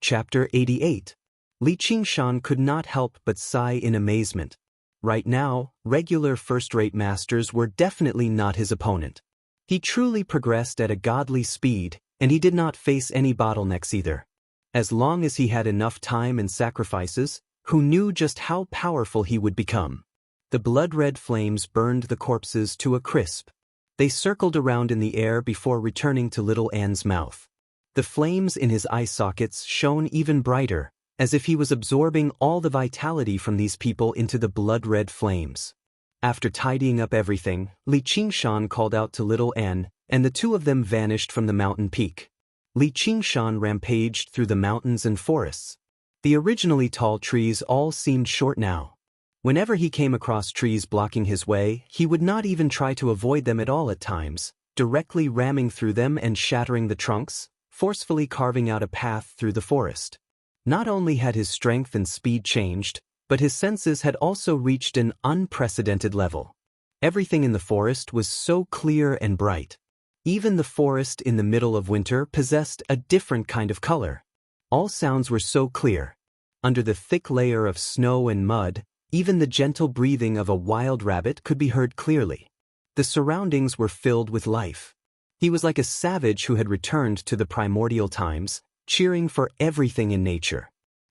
Chapter 88. Li Qingshan could not help but sigh in amazement. Right now, regular first-rate masters were definitely not his opponent. He truly progressed at a godly speed, and he did not face any bottlenecks either. As long as he had enough time and sacrifices, who knew just how powerful he would become? The blood-red flames burned the corpses to a crisp. They circled around in the air before returning to little Anne's mouth. The flames in his eye sockets shone even brighter, as if he was absorbing all the vitality from these people into the blood-red flames. After tidying up everything, Li Qingshan called out to little Anne, and the two of them vanished from the mountain peak. Li Qingshan rampaged through the mountains and forests. The originally tall trees all seemed short now. Whenever he came across trees blocking his way, he would not even try to avoid them at all at times, directly ramming through them and shattering the trunks, forcefully carving out a path through the forest. Not only had his strength and speed changed, but his senses had also reached an unprecedented level. Everything in the forest was so clear and bright. Even the forest in the middle of winter possessed a different kind of color. All sounds were so clear. Under the thick layer of snow and mud, even the gentle breathing of a wild rabbit could be heard clearly. The surroundings were filled with life. He was like a savage who had returned to the primordial times, cheering for everything in nature.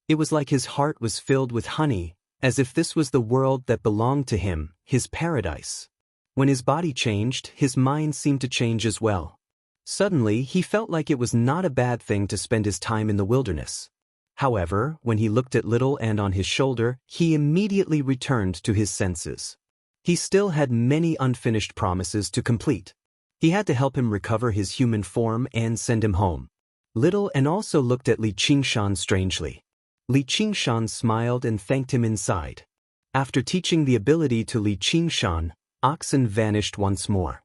It was like his heart was filled with honey, as if this was the world that belonged to him, his paradise. When his body changed, his mind seemed to change as well. Suddenly, he felt like it was not a bad thing to spend his time in the wilderness. However, when he looked at little Anne on his shoulder, he immediately returned to his senses. He still had many unfinished promises to complete. He had to help him recover his human form and send him home. Little Anne also looked at Li Qingshan strangely. Li Qingshan smiled and thanked him inside. After teaching the ability to Li Qingshan, oxen vanished once more.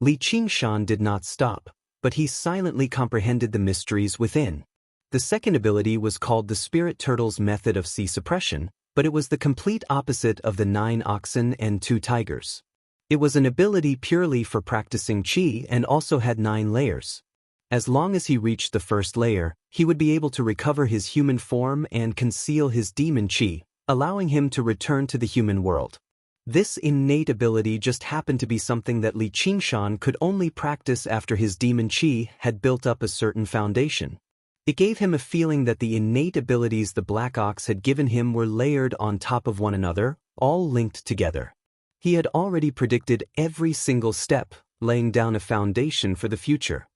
Li Qingshan did not stop, but he silently comprehended the mysteries within. The second ability was called the Spirit Turtle's method of sea suppression, but it was the complete opposite of the 9 oxen and 2 tigers. It was an ability purely for practicing qi and also had 9 layers. As long as he reached the first layer, he would be able to recover his human form and conceal his demon qi, allowing him to return to the human world. This innate ability just happened to be something that Li Qingshan could only practice after his demon qi had built up a certain foundation. It gave him a feeling that the innate abilities the Black Ox had given him were layered on top of one another, all linked together. He had already predicted every single step, laying down a foundation for the future.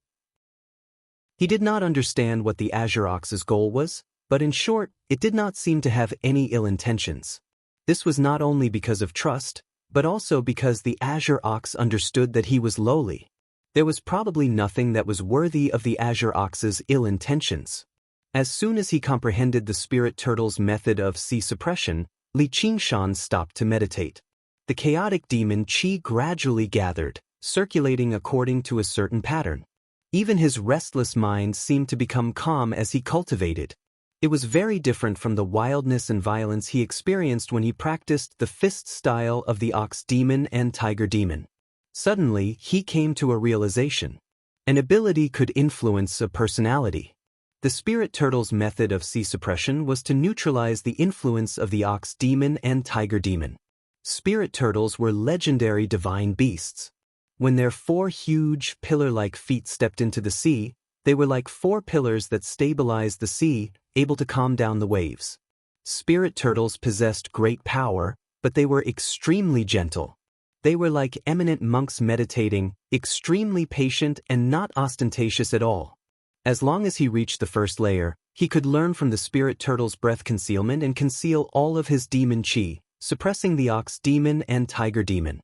He did not understand what the Azure Ox's goal was, but in short, it did not seem to have any ill intentions. This was not only because of trust, but also because the Azure Ox understood that he was lowly. There was probably nothing that was worthy of the Azure Ox's ill intentions. As soon as he comprehended the Spirit Turtle's method of sea suppression, Li Qingshan stopped to meditate. The chaotic demon qi gradually gathered, circulating according to a certain pattern. Even his restless mind seemed to become calm as he cultivated. It was very different from the wildness and violence he experienced when he practiced the fist style of the ox demon and tiger demon. Suddenly, he came to a realization. An ability could influence a personality. The Spirit Turtle's method of sea suppression was to neutralize the influence of the ox demon and tiger demon. Spirit turtles were legendary divine beasts. When their 4 huge, pillar-like feet stepped into the sea, they were like 4 pillars that stabilized the sea, able to calm down the waves. Spirit turtles possessed great power, but they were extremely gentle. They were like eminent monks meditating, extremely patient and not ostentatious at all. As long as he reached the first layer, he could learn from the Spirit Turtle's breath concealment and conceal all of his demon qi, suppressing the ox demon and tiger demon.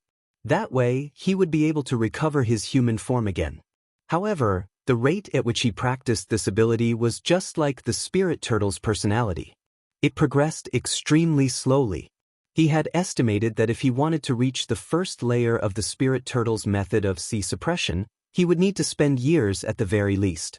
That way, he would be able to recover his human form again. However, the rate at which he practiced this ability was just like the Spirit Turtle's personality. It progressed extremely slowly. He had estimated that if he wanted to reach the first layer of the Spirit Turtle's method of sea suppression, he would need to spend years at the very least.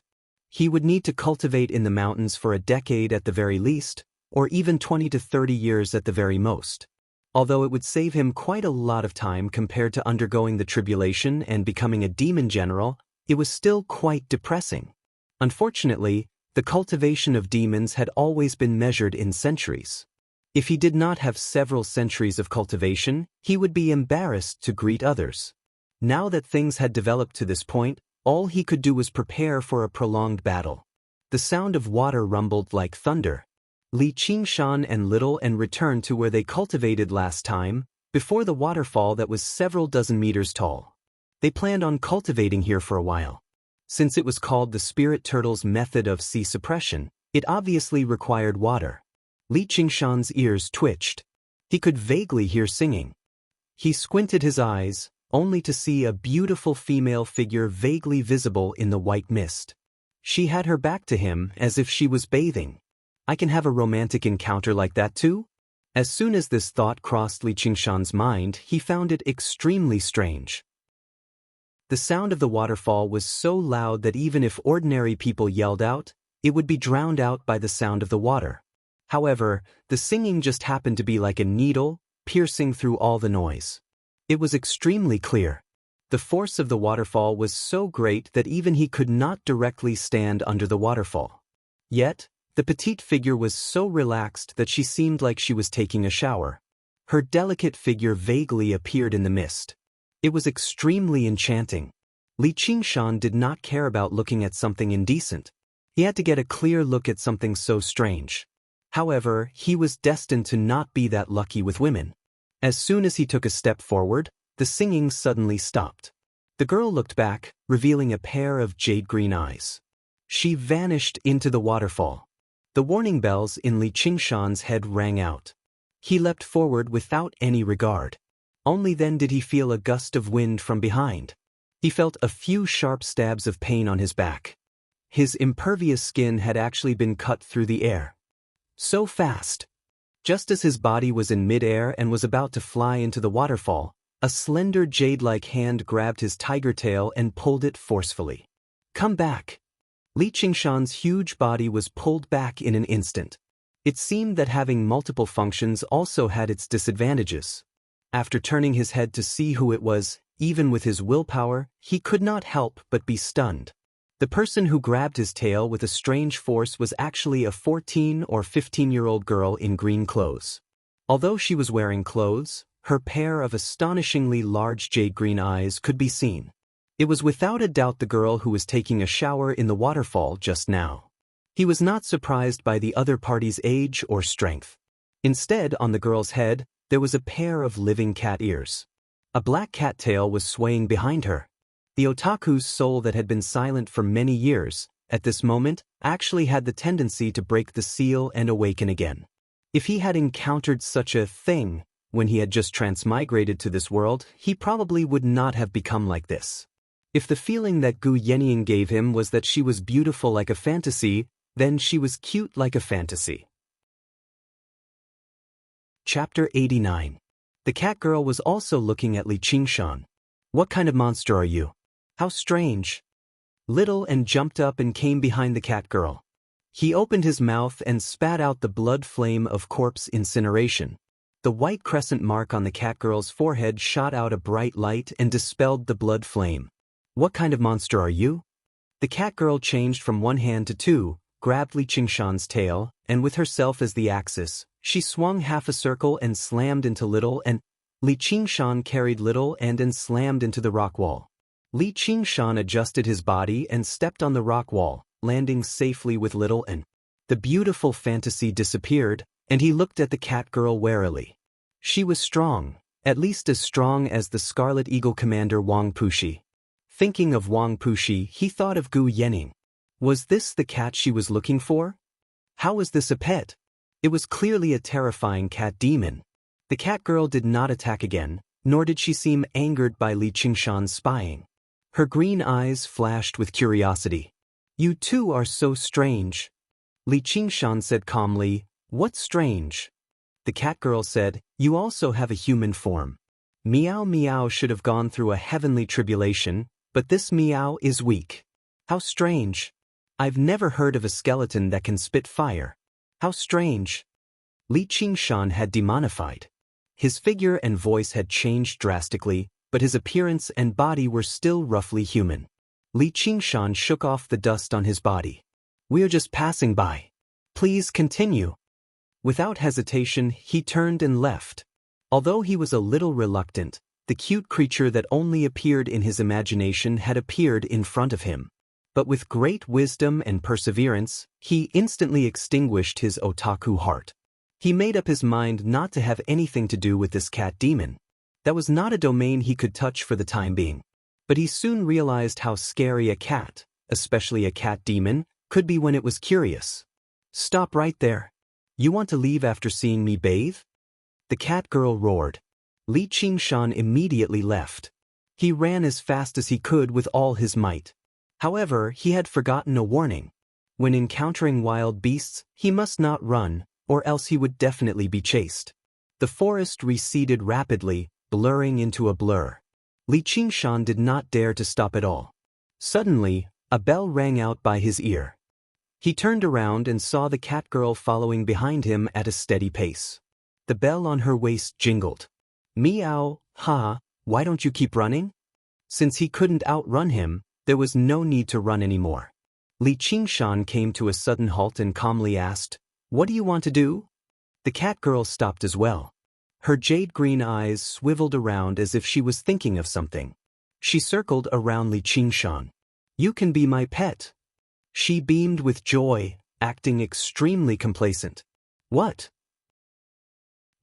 He would need to cultivate in the mountains for a decade at the very least, or even 20 to 30 years at the very most. Although it would save him quite a lot of time compared to undergoing the tribulation and becoming a demon general, it was still quite depressing. Unfortunately, The cultivation of demons had always been measured in centuries. If he did not have several centuries of cultivation, he would be embarrassed to greet others. Now that things had developed to this point, all he could do was prepare for a prolonged battle. The sound of water rumbled like thunder. Li Qingshan and Little and returned to where they cultivated last time, before the waterfall that was several dozen meters tall. They planned on cultivating here for a while. Since it was called the Spirit Turtle's method of sea suppression, it obviously required water. Li Qingshan's ears twitched. He could vaguely hear singing. He squinted his eyes, only to see a beautiful female figure vaguely visible in the white mist. She had her back to him as if she was bathing. I can have a romantic encounter like that too? As soon as this thought crossed Li Qingshan's mind, he found it extremely strange. The sound of the waterfall was so loud that even if ordinary people yelled out, it would be drowned out by the sound of the water. However, the singing just happened to be like a needle, piercing through all the noise. It was extremely clear. The force of the waterfall was so great that even he could not directly stand under the waterfall. Yet, the petite figure was so relaxed that she seemed like she was taking a shower. Her delicate figure vaguely appeared in the mist. It was extremely enchanting. Li Qingshan did not care about looking at something indecent. He had to get a clear look at something so strange. However, he was destined to not be that lucky with women. As soon as he took a step forward, the singing suddenly stopped. The girl looked back, revealing a pair of jade-green eyes. She vanished into the waterfall. The warning bells in Li Qingshan's head rang out. He leapt forward without any regard. Only then did he feel a gust of wind from behind. He felt a few sharp stabs of pain on his back. His impervious skin had actually been cut through the air. So fast! Just as his body was in mid-air and was about to fly into the waterfall, a slender jade-like hand grabbed his tiger tail and pulled it forcefully. Come back! Li Qingshan's huge body was pulled back in an instant. It seemed that having multiple functions also had its disadvantages. After turning his head to see who it was, even with his willpower, he could not help but be stunned. The person who grabbed his tail with a strange force was actually a 14 or 15-year-old girl in green clothes. Although she was wearing clothes, her pair of astonishingly large jade-green eyes could be seen. It was without a doubt the girl who was taking a shower in the waterfall just now. He was not surprised by the other party's age or strength. Instead, on the girl's head, there was a pair of living cat ears. A black cat tail was swaying behind her. The otaku's soul that had been silent for many years, at this moment, actually had the tendency to break the seal and awaken again. If he had encountered such a thing when he had just transmigrated to this world, he probably would not have become like this. If the feeling that Gu Yannian gave him was that she was beautiful like a fantasy, then she was cute like a fantasy. Chapter 89. The cat girl was also looking at Li Qingshan. What kind of monster are you? How strange. Little and jumped up and came behind the cat girl. He opened his mouth and spat out the blood flame of corpse incineration. The white crescent mark on the cat girl's forehead shot out a bright light and dispelled the blood flame. What kind of monster are you? The cat girl changed from one hand to two, grabbed Li Qingshan's tail, and with herself as the axis, she swung half a circle and slammed into Little, and Li Qingshan carried Little and slammed into the rock wall. Li Qingshan adjusted his body and stepped on the rock wall, landing safely with Little, and the beautiful fantasy disappeared, and he looked at the cat girl warily. She was strong, at least as strong as the Scarlet Eagle commander Wang Puxi. Thinking of Wang Puxi, he thought of Gu Yanning. Was this the cat she was looking for? How was this a pet? It was clearly a terrifying cat demon. The cat girl did not attack again, nor did she seem angered by Li Qingshan's spying. Her green eyes flashed with curiosity. You two are so strange. Li Qingshan said calmly, What's strange? The cat girl said, You also have a human form. Meow Meow should have gone through a heavenly tribulation, but this Meow is weak. How strange. I've never heard of a skeleton that can spit fire. How strange. Li Qingshan had demonified. His figure and voice had changed drastically, but his appearance and body were still roughly human. Li Qingshan shook off the dust on his body. "We are just passing by. Please continue." Without hesitation, he turned and left. Although he was a little reluctant, the cute creature that only appeared in his imagination had appeared in front of him. But with great wisdom and perseverance, he instantly extinguished his otaku heart. He made up his mind not to have anything to do with this cat demon. That was not a domain he could touch for the time being. But he soon realized how scary a cat, especially a cat demon, could be when it was curious. "Stop right there. You want to leave after seeing me bathe?" The cat girl roared. Li Qingshan immediately left. He ran as fast as he could with all his might. However, he had forgotten a warning. When encountering wild beasts, he must not run, or else he would definitely be chased. The forest receded rapidly, blurring into a blur. Li Qingshan did not dare to stop at all. Suddenly, a bell rang out by his ear. He turned around and saw the cat girl following behind him at a steady pace. The bell on her waist jingled. "Meow, ha, why don't you keep running?" Since he couldn't outrun him, there was no need to run anymore. Li Qingshan came to a sudden halt and calmly asked, "What do you want to do?" The cat girl stopped as well. Her jade-green eyes swiveled around as if she was thinking of something. She circled around Li Qingshan. "You can be my pet." She beamed with joy, acting extremely complacent. "What?"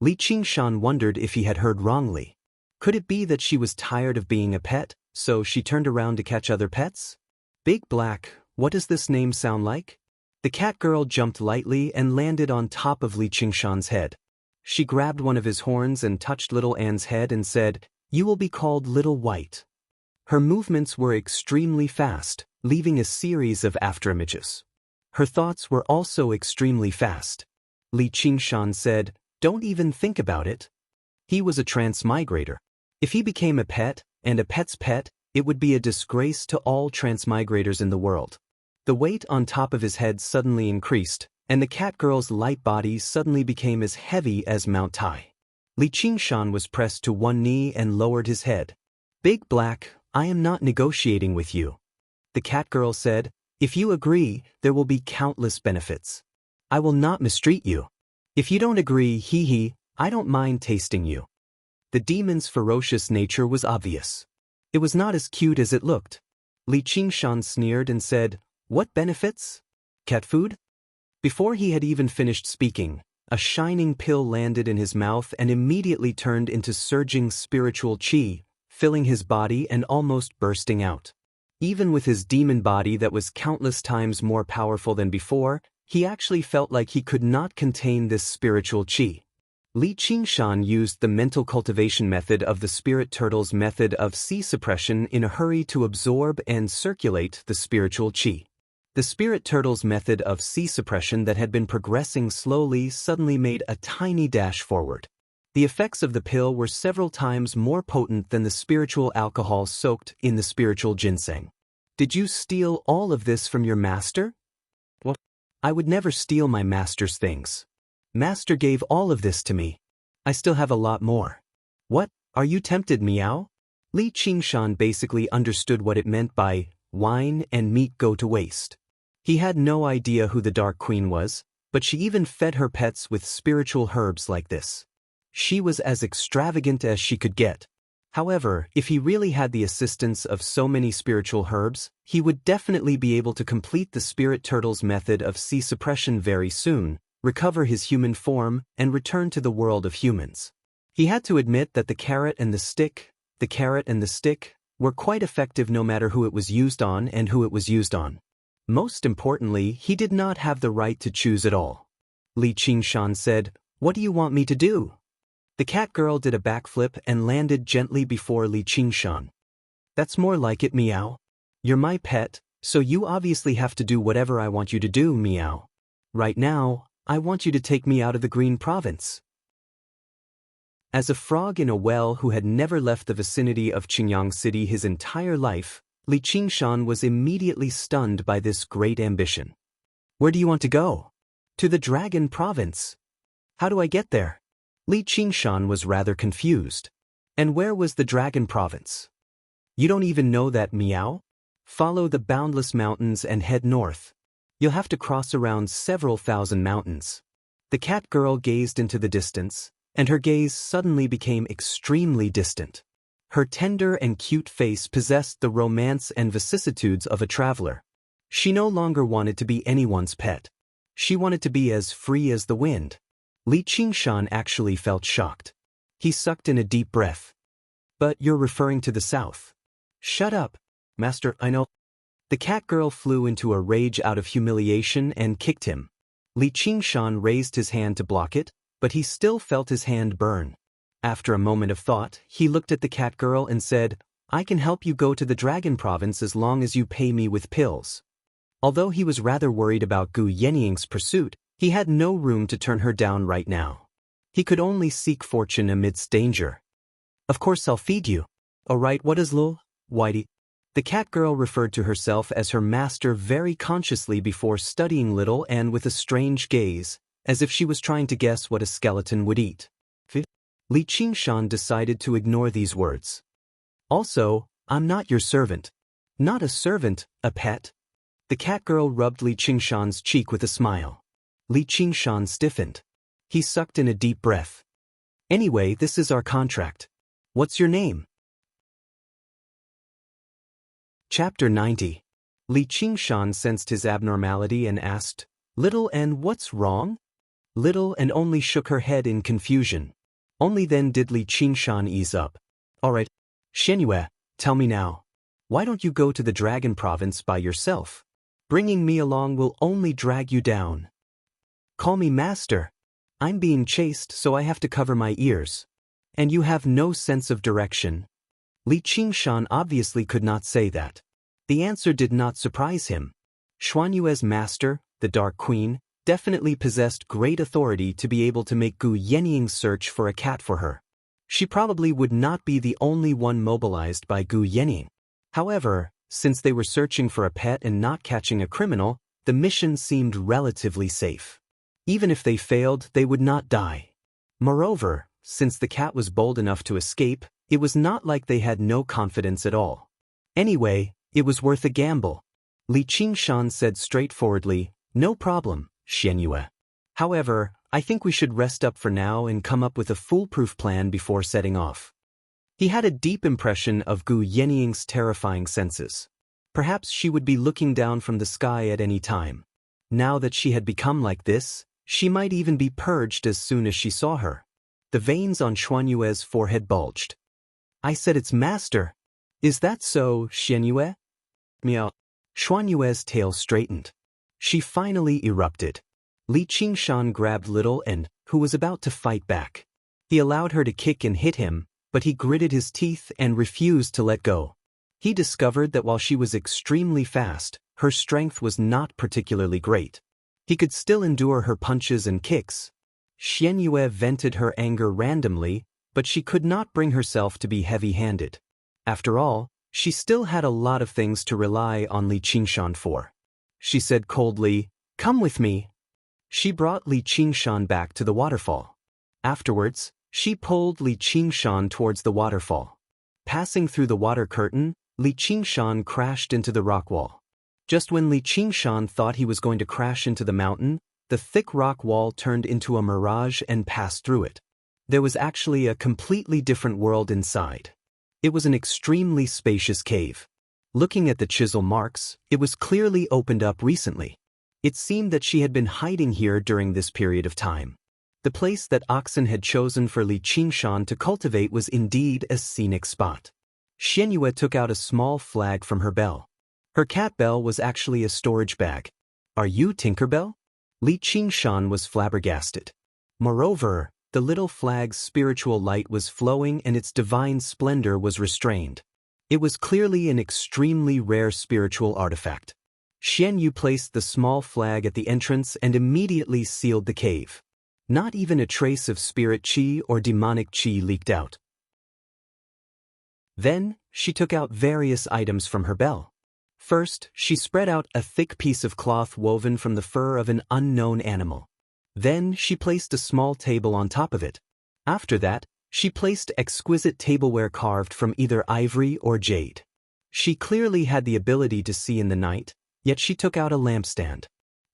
Li Qingshan wondered if he had heard wrongly. Could it be that she was tired of being a pet, so she turned around to catch other pets? "Big Black, what does this name sound like?" The cat girl jumped lightly and landed on top of Li Qingshan's head. She grabbed one of his horns and touched Little Anne's head and said, "You will be called Little White." Her movements were extremely fast, leaving a series of afterimages. Her thoughts were also extremely fast. Li Qingshan said, "Don't even think about it." He was a transmigrator. If he became a pet, and a pet's pet, it would be a disgrace to all transmigrators in the world. The weight on top of his head suddenly increased, and the cat girl's light body suddenly became as heavy as Mount Tai. Li Qingshan was pressed to one knee and lowered his head. "Big Black, I am not negotiating with you." The cat girl said, "If you agree, there will be countless benefits. I will not mistreat you. If you don't agree, hee, I don't mind tasting you." The demon's ferocious nature was obvious. It was not as cute as it looked. Li Qingshan sneered and said, "What benefits? Cat food?" Before he had even finished speaking, a shining pill landed in his mouth and immediately turned into surging spiritual qi, filling his body and almost bursting out. Even with his demon body that was countless times more powerful than before, he actually felt like he could not contain this spiritual qi. Li Qingshan used the mental cultivation method of the spirit turtle's method of qi suppression in a hurry to absorb and circulate the spiritual qi. The spirit turtle's method of qi suppression that had been progressing slowly suddenly made a tiny dash forward. The effects of the pill were several times more potent than the spiritual alcohol soaked in the spiritual ginseng. "Did you steal all of this from your master?" "What? I would never steal my master's things. Master gave all of this to me. I still have a lot more." "What? Are you tempted, meow?" Li Qingshan basically understood what it meant by wine and meat go to waste. He had no idea who the Dark Queen was, but she even fed her pets with spiritual herbs like this. She was as extravagant as she could get. However, if he really had the assistance of so many spiritual herbs, he would definitely be able to complete the spirit turtle's method of qi suppression very soon, recover his human form, and return to the world of humans. He had to admit that the carrot and the stick were quite effective no matter who it was used on and who it was used on. Most importantly, he did not have the right to choose at all. Li Qingshan said, "What do you want me to do?" The cat girl did a backflip and landed gently before Li Qingshan. "That's more like it, meow. You're my pet, so you obviously have to do whatever I want you to do, meow. Right now, I want you to take me out of the Green Province." As a frog in a well who had never left the vicinity of Qingyang City his entire life, Li Qingshan was immediately stunned by this great ambition. "Where do you want to go?" "To the Dragon Province." "How do I get there?" Li Qingshan was rather confused. "And where was the Dragon Province?" "You don't even know that, meow? Follow the boundless mountains and head north. You'll have to cross around several thousand mountains. The cat girl gazed into the distance, and her gaze suddenly became extremely distant. Her tender and cute face possessed the romance and vicissitudes of a traveler. She no longer wanted to be anyone's pet. She wanted to be as free as the wind. Li Qingshan actually felt shocked. He sucked in a deep breath. But you're referring to the south. Shut up, Master, I know. The cat girl flew into a rage out of humiliation and kicked him. Li Qingshan raised his hand to block it, but he still felt his hand burn. After a moment of thought, he looked at the cat girl and said, I can help you go to the Dragon Province as long as you pay me with pills. Although he was rather worried about Gu Yenying's pursuit, he had no room to turn her down right now. He could only seek fortune amidst danger. Of course I'll feed you. Alright, what is Lul? Whitey? The cat girl referred to herself as her master very consciously before studying little and with a strange gaze, as if she was trying to guess what a skeleton would eat. Li Qingshan decided to ignore these words. Also, I'm not your servant. Not a servant, a pet. The cat girl rubbed Li Qingshan's cheek with a smile. Li Qingshan stiffened. He sucked in a deep breath. Anyway, this is our contract. What's your name? Chapter 90. Li Qingshan sensed his abnormality and asked, Little and what's wrong? Little and only shook her head in confusion. Only then did Li Qingshan ease up. Alright, Xianxia, tell me now. Why don't you go to the Dragon Province by yourself? Bringing me along will only drag you down. Call me master. I'm being chased, so I have to cover my ears. And you have no sense of direction. Li Qingshan obviously could not say that. The answer did not surprise him. Xuanyue's master, the Dark Queen, definitely possessed great authority to be able to make Gu Yenying search for a cat for her. She probably would not be the only one mobilized by Gu Yenying. However, since they were searching for a pet and not catching a criminal, the mission seemed relatively safe. Even if they failed, they would not die. Moreover, since the cat was bold enough to escape, it was not like they had no confidence at all. Anyway, it was worth a gamble. Li Qingshan said straightforwardly, No problem, Xianxia. However, I think we should rest up for now and come up with a foolproof plan before setting off. He had a deep impression of Gu Yenying's terrifying senses. Perhaps she would be looking down from the sky at any time. Now that she had become like this, she might even be purged as soon as she saw her. The veins on Xuanyue's forehead bulged. I said it's master. Is that so, Xianxia? Meow. Xuanyue's tail straightened. She finally erupted. Li Qingshan grabbed Little and, who was about to fight back. He allowed her to kick and hit him, but he gritted his teeth and refused to let go. He discovered that while she was extremely fast, her strength was not particularly great. He could still endure her punches and kicks. Xianxia vented her anger randomly, but she could not bring herself to be heavy-handed. After all, she still had a lot of things to rely on Li Qingshan for. She said coldly, Come with me. She brought Li Qingshan back to the waterfall. Afterwards, she pulled Li Qingshan towards the waterfall. Passing through the water curtain, Li Qingshan crashed into the rock wall. Just when Li Qingshan thought he was going to crash into the mountain, the thick rock wall turned into a mirage and passed through it. There was actually a completely different world inside. It was an extremely spacious cave. Looking at the chisel marks, it was clearly opened up recently. It seemed that she had been hiding here during this period of time. The place that Oxen had chosen for Li Qingshan to cultivate was indeed a scenic spot. Xianxia took out a small flag from her bell. Her cat bell was actually a storage bag. Are you Tinkerbell? Li Qingshan was flabbergasted. Moreover, the little flag's spiritual light was flowing and its divine splendor was restrained. It was clearly an extremely rare spiritual artifact. Xianyu placed the small flag at the entrance and immediately sealed the cave. Not even a trace of spirit qi or demonic qi leaked out. Then, she took out various items from her bell. First, she spread out a thick piece of cloth woven from the fur of an unknown animal. Then, she placed a small table on top of it. After that, she placed exquisite tableware carved from either ivory or jade. She clearly had the ability to see in the night, yet she took out a lampstand.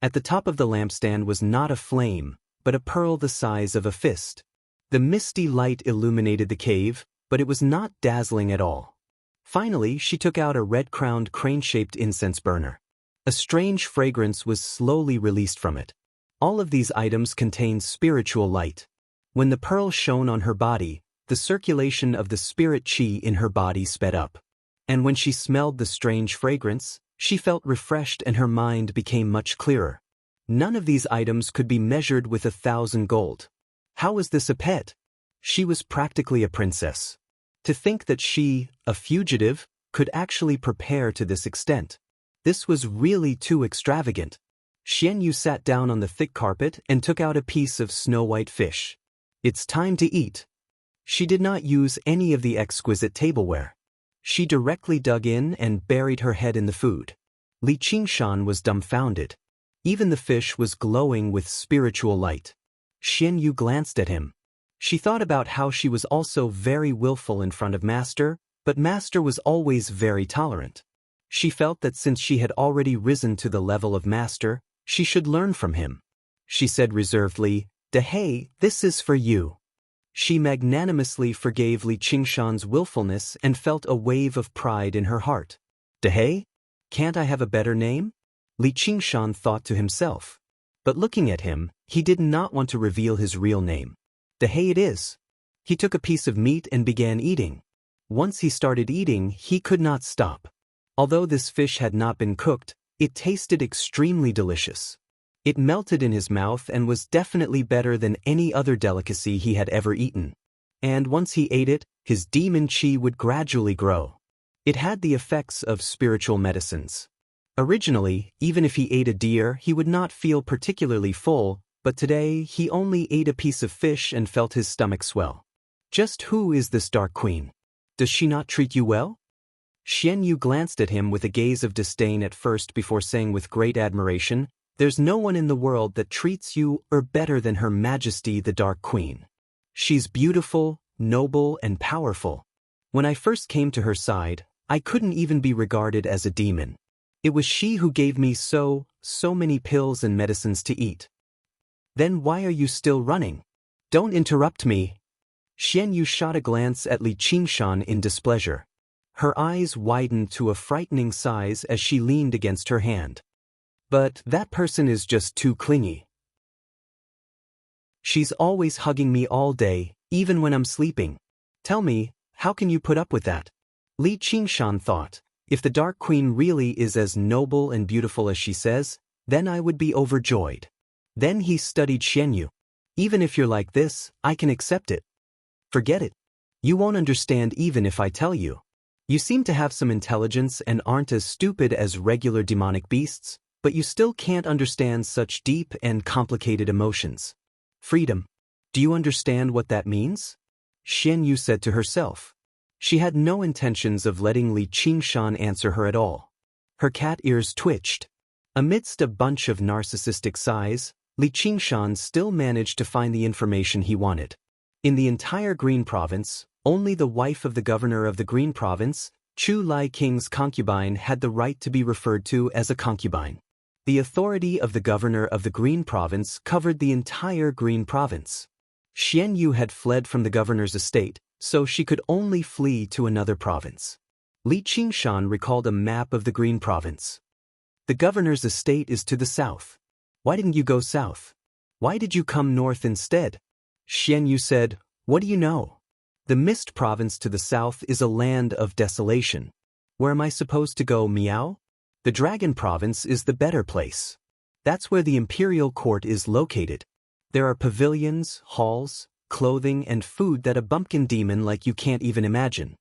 At the top of the lampstand was not a flame, but a pearl the size of a fist. The misty light illuminated the cave, but it was not dazzling at all. Finally, she took out a red-crowned crane-shaped incense burner. A strange fragrance was slowly released from it. All of these items contained spiritual light. When the pearl shone on her body, the circulation of the spirit chi in her body sped up. And when she smelled the strange fragrance, she felt refreshed and her mind became much clearer. None of these items could be measured with 1,000 gold. How was this a pet? She was practically a princess. To think that she, a fugitive, could actually prepare to this extent. This was really too extravagant. Xianxia sat down on the thick carpet and took out a piece of snow-white fish. It's time to eat. She did not use any of the exquisite tableware. She directly dug in and buried her head in the food. Xianxia was dumbfounded. Even the fish was glowing with spiritual light. Xianxia glanced at him. She thought about how she was also very willful in front of Master, but Master was always very tolerant. She felt that since she had already risen to the level of Master, she should learn from him. She said reservedly, "Dehei, this is for you." She magnanimously forgave Xianxia's willfulness and felt a wave of pride in her heart. "Dehei? Can't I have a better name?" Xianxia thought to himself. But looking at him, he did not want to reveal his real name. "Dehei it is." He took a piece of meat and began eating. Once he started eating, he could not stop. Although this fish had not been cooked, it tasted extremely delicious. It melted in his mouth and was definitely better than any other delicacy he had ever eaten. And once he ate it, his demon chi would gradually grow. It had the effects of spiritual medicines. Originally, even if he ate a deer, he would not feel particularly full, but today he only ate a piece of fish and felt his stomach swell. Just who is this Dark Queen? Does she not treat you well? Xianxia glanced at him with a gaze of disdain at first before saying with great admiration, "There's no one in the world that treats you better than Her Majesty the Dark Queen. She's beautiful, noble, and powerful. When I first came to her side, I couldn't even be regarded as a demon. It was she who gave me so many pills and medicines to eat." "Then why are you still running? Don't interrupt me." Xianxia shot a glance at Xianxia in displeasure. Her eyes widened to a frightening size as she leaned against her hand. "But that person is just too clingy. She's always hugging me all day, even when I'm sleeping. Tell me, how can you put up with that?" Xianxia thought, if the Dark Queen really is as noble and beautiful as she says, then I would be overjoyed. Then he studied Xianxia. "Even if you're like this, I can accept it." "Forget it. You won't understand even if I tell you. You seem to have some intelligence and aren't as stupid as regular demonic beasts, but you still can't understand such deep and complicated emotions. Freedom. Do you understand what that means?" Xianxia said to herself. She had no intentions of letting Xianxia answer her at all. Her cat ears twitched. Amidst a bunch of narcissistic sighs, Xianxia still managed to find the information he wanted. In the entire Green Province, only the wife of the governor of the Green Province, Chu Lai King's concubine, had the right to be referred to as a concubine. The authority of the governor of the Green Province covered the entire Green Province. Xianxia had fled from the governor's estate, so she could only flee to another province. Xianxia recalled a map of the Green Province. "The governor's estate is to the south. Why didn't you go south? Why did you come north instead?" Xianxia said, "What do you know? The Mist Province to the south is a land of desolation. Where am I supposed to go, meow? The Dragon Province is the better place. That's where the Imperial Court is located. There are pavilions, halls, clothing, and food that a bumpkin demon like you can't even imagine."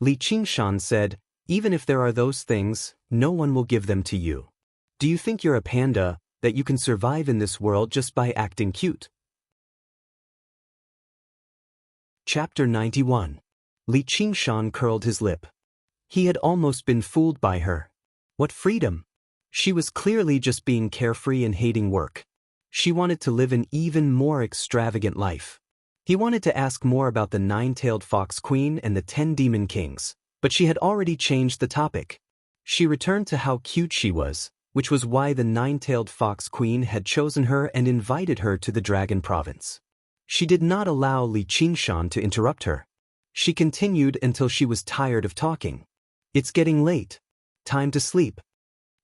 Xianxia said, "Even if there are those things, no one will give them to you. Do you think you're a panda, that you can survive in this world just by acting cute?" Chapter 91. Xianxia curled his lip. He had almost been fooled by her. What freedom! She was clearly just being carefree and hating work. She wanted to live an even more extravagant life. He wanted to ask more about the 9-tailed fox queen and the 10 demon kings, but she had already changed the topic. She returned to how cute she was, which was why the nine-tailed fox queen had chosen her and invited her to the dragon province. She did not allow Li Qingshan to interrupt her. She continued until she was tired of talking. It's getting late. Time to sleep.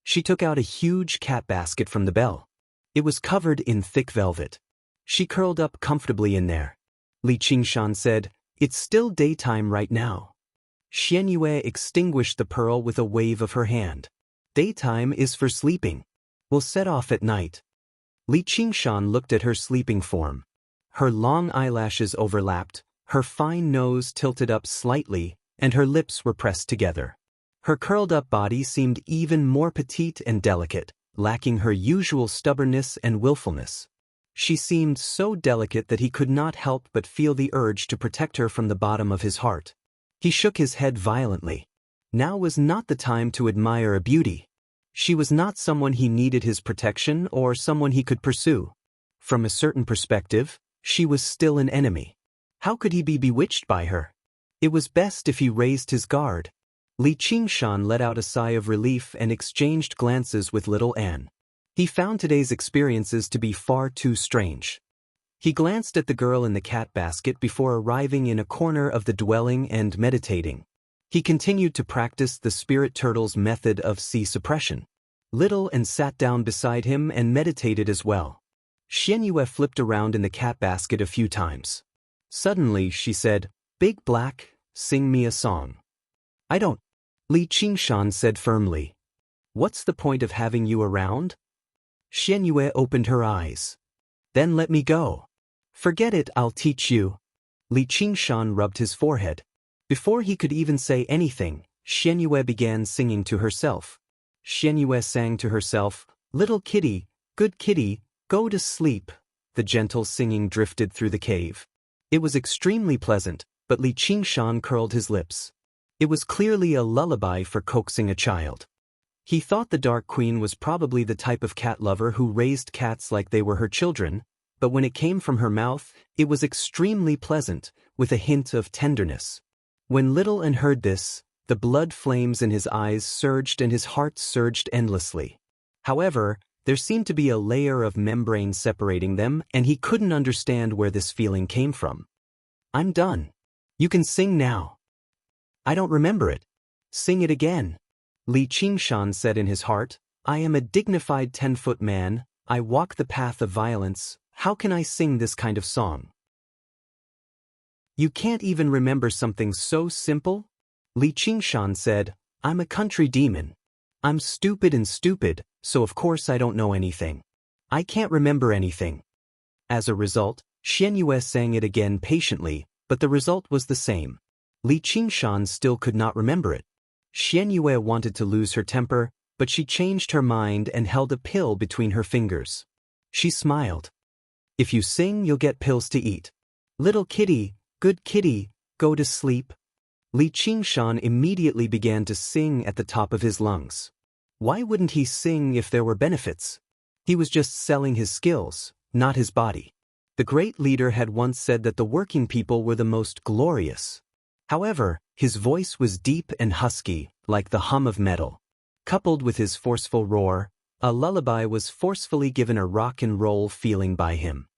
She took out a huge cat basket from the bell. It was covered in thick velvet. She curled up comfortably in there. Li Qingshan said, "It's still daytime right now." Xianxia extinguished the pearl with a wave of her hand. "Daytime is for sleeping. We'll set off at night." Li Qingshan looked at her sleeping form. Her long eyelashes overlapped, her fine nose tilted up slightly, and her lips were pressed together. Her curled-up body seemed even more petite and delicate, lacking her usual stubbornness and willfulness. She seemed so delicate that he could not help but feel the urge to protect her from the bottom of his heart. He shook his head violently. Now was not the time to admire a beauty. She was not someone he needed his protection or someone he could pursue. From a certain perspective, she was still an enemy. How could he be bewitched by her? It was best if he raised his guard. Li Qingshan let out a sigh of relief and exchanged glances with little Anne. He found today's experiences to be far too strange. He glanced at the girl in the cat basket before arriving in a corner of the dwelling and meditating. He continued to practice the spirit turtle's method of sea suppression. Little Anne sat down beside him and meditated as well. Xianxia flipped around in the cat basket a few times. Suddenly, she said, "Big Black, sing me a song." "I don't," Li Qingshan said firmly. "What's the point of having you around?" Xianxia opened her eyes. "Then let me go." "Forget it, I'll teach you." Li Qingshan rubbed his forehead. Before he could even say anything, Xianxia began singing to herself. Xianxia sang to herself, "Little kitty, good kitty, go to sleep." The gentle singing drifted through the cave. It was extremely pleasant, but Li Qingshan curled his lips. It was clearly a lullaby for coaxing a child. He thought the Dark Queen was probably the type of cat lover who raised cats like they were her children, but when it came from her mouth, it was extremely pleasant, with a hint of tenderness. When little Anne heard this, the blood flames in his eyes surged and his heart surged endlessly. However, there seemed to be a layer of membrane separating them, and he couldn't understand where this feeling came from. "I'm done. You can sing now." "I don't remember it." "Sing it again." Li Qingshan said in his heart, "I am a dignified 10-foot man, I walk the path of violence, how can I sing this kind of song?" "You can't even remember something so simple?" Li Qingshan said, "I'm a country demon. I'm stupid and stupid, so of course I don't know anything. I can't remember anything." As a result, Xianxia sang it again patiently, but the result was the same. Li Qingshan still could not remember it. Xianxia wanted to lose her temper, but she changed her mind and held a pill between her fingers. She smiled. "If you sing, you'll get pills to eat. Little kitty, good kitty, go to sleep." Li Qingshan immediately began to sing at the top of his lungs. Why wouldn't he sing if there were benefits? He was just selling his skills, not his body. The great leader had once said that the working people were the most glorious. However, his voice was deep and husky, like the hum of metal. Coupled with his forceful roar, a lullaby was forcefully given a rock and roll feeling by him.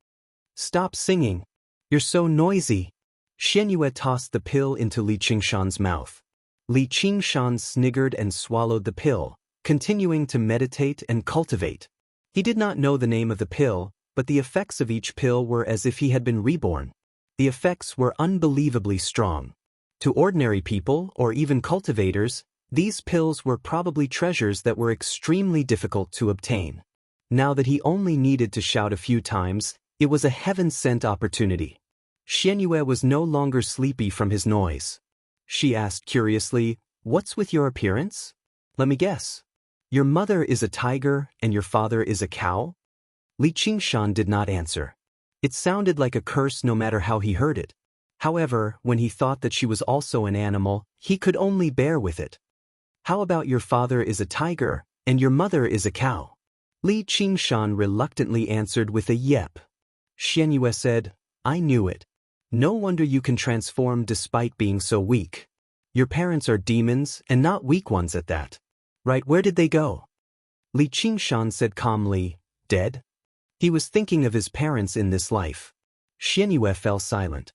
"Stop singing. You're so noisy." Xianxia tossed the pill into Li Qingshan's mouth. Li Qingshan sniggered and swallowed the pill, continuing to meditate and cultivate. He did not know the name of the pill, but the effects of each pill were as if he had been reborn. The effects were unbelievably strong. To ordinary people, or even cultivators, these pills were probably treasures that were extremely difficult to obtain. Now that he only needed to shout a few times, it was a heaven-sent opportunity. Xianxia was no longer sleepy from his noise. She asked curiously, "What's with your appearance? Let me guess. Your mother is a tiger and your father is a cow?" Li Qingshan did not answer. It sounded like a curse no matter how he heard it. However, when he thought that she was also an animal, he could only bear with it. "How about your father is a tiger and your mother is a cow?" Li Qingshan reluctantly answered with a yep. Xianxia said, "I knew it. No wonder you can transform despite being so weak. Your parents are demons and not weak ones at that. Right, where did they go?" Li Qingshan said calmly, dead? He was thinking of his parents in this life. Xianxia fell silent.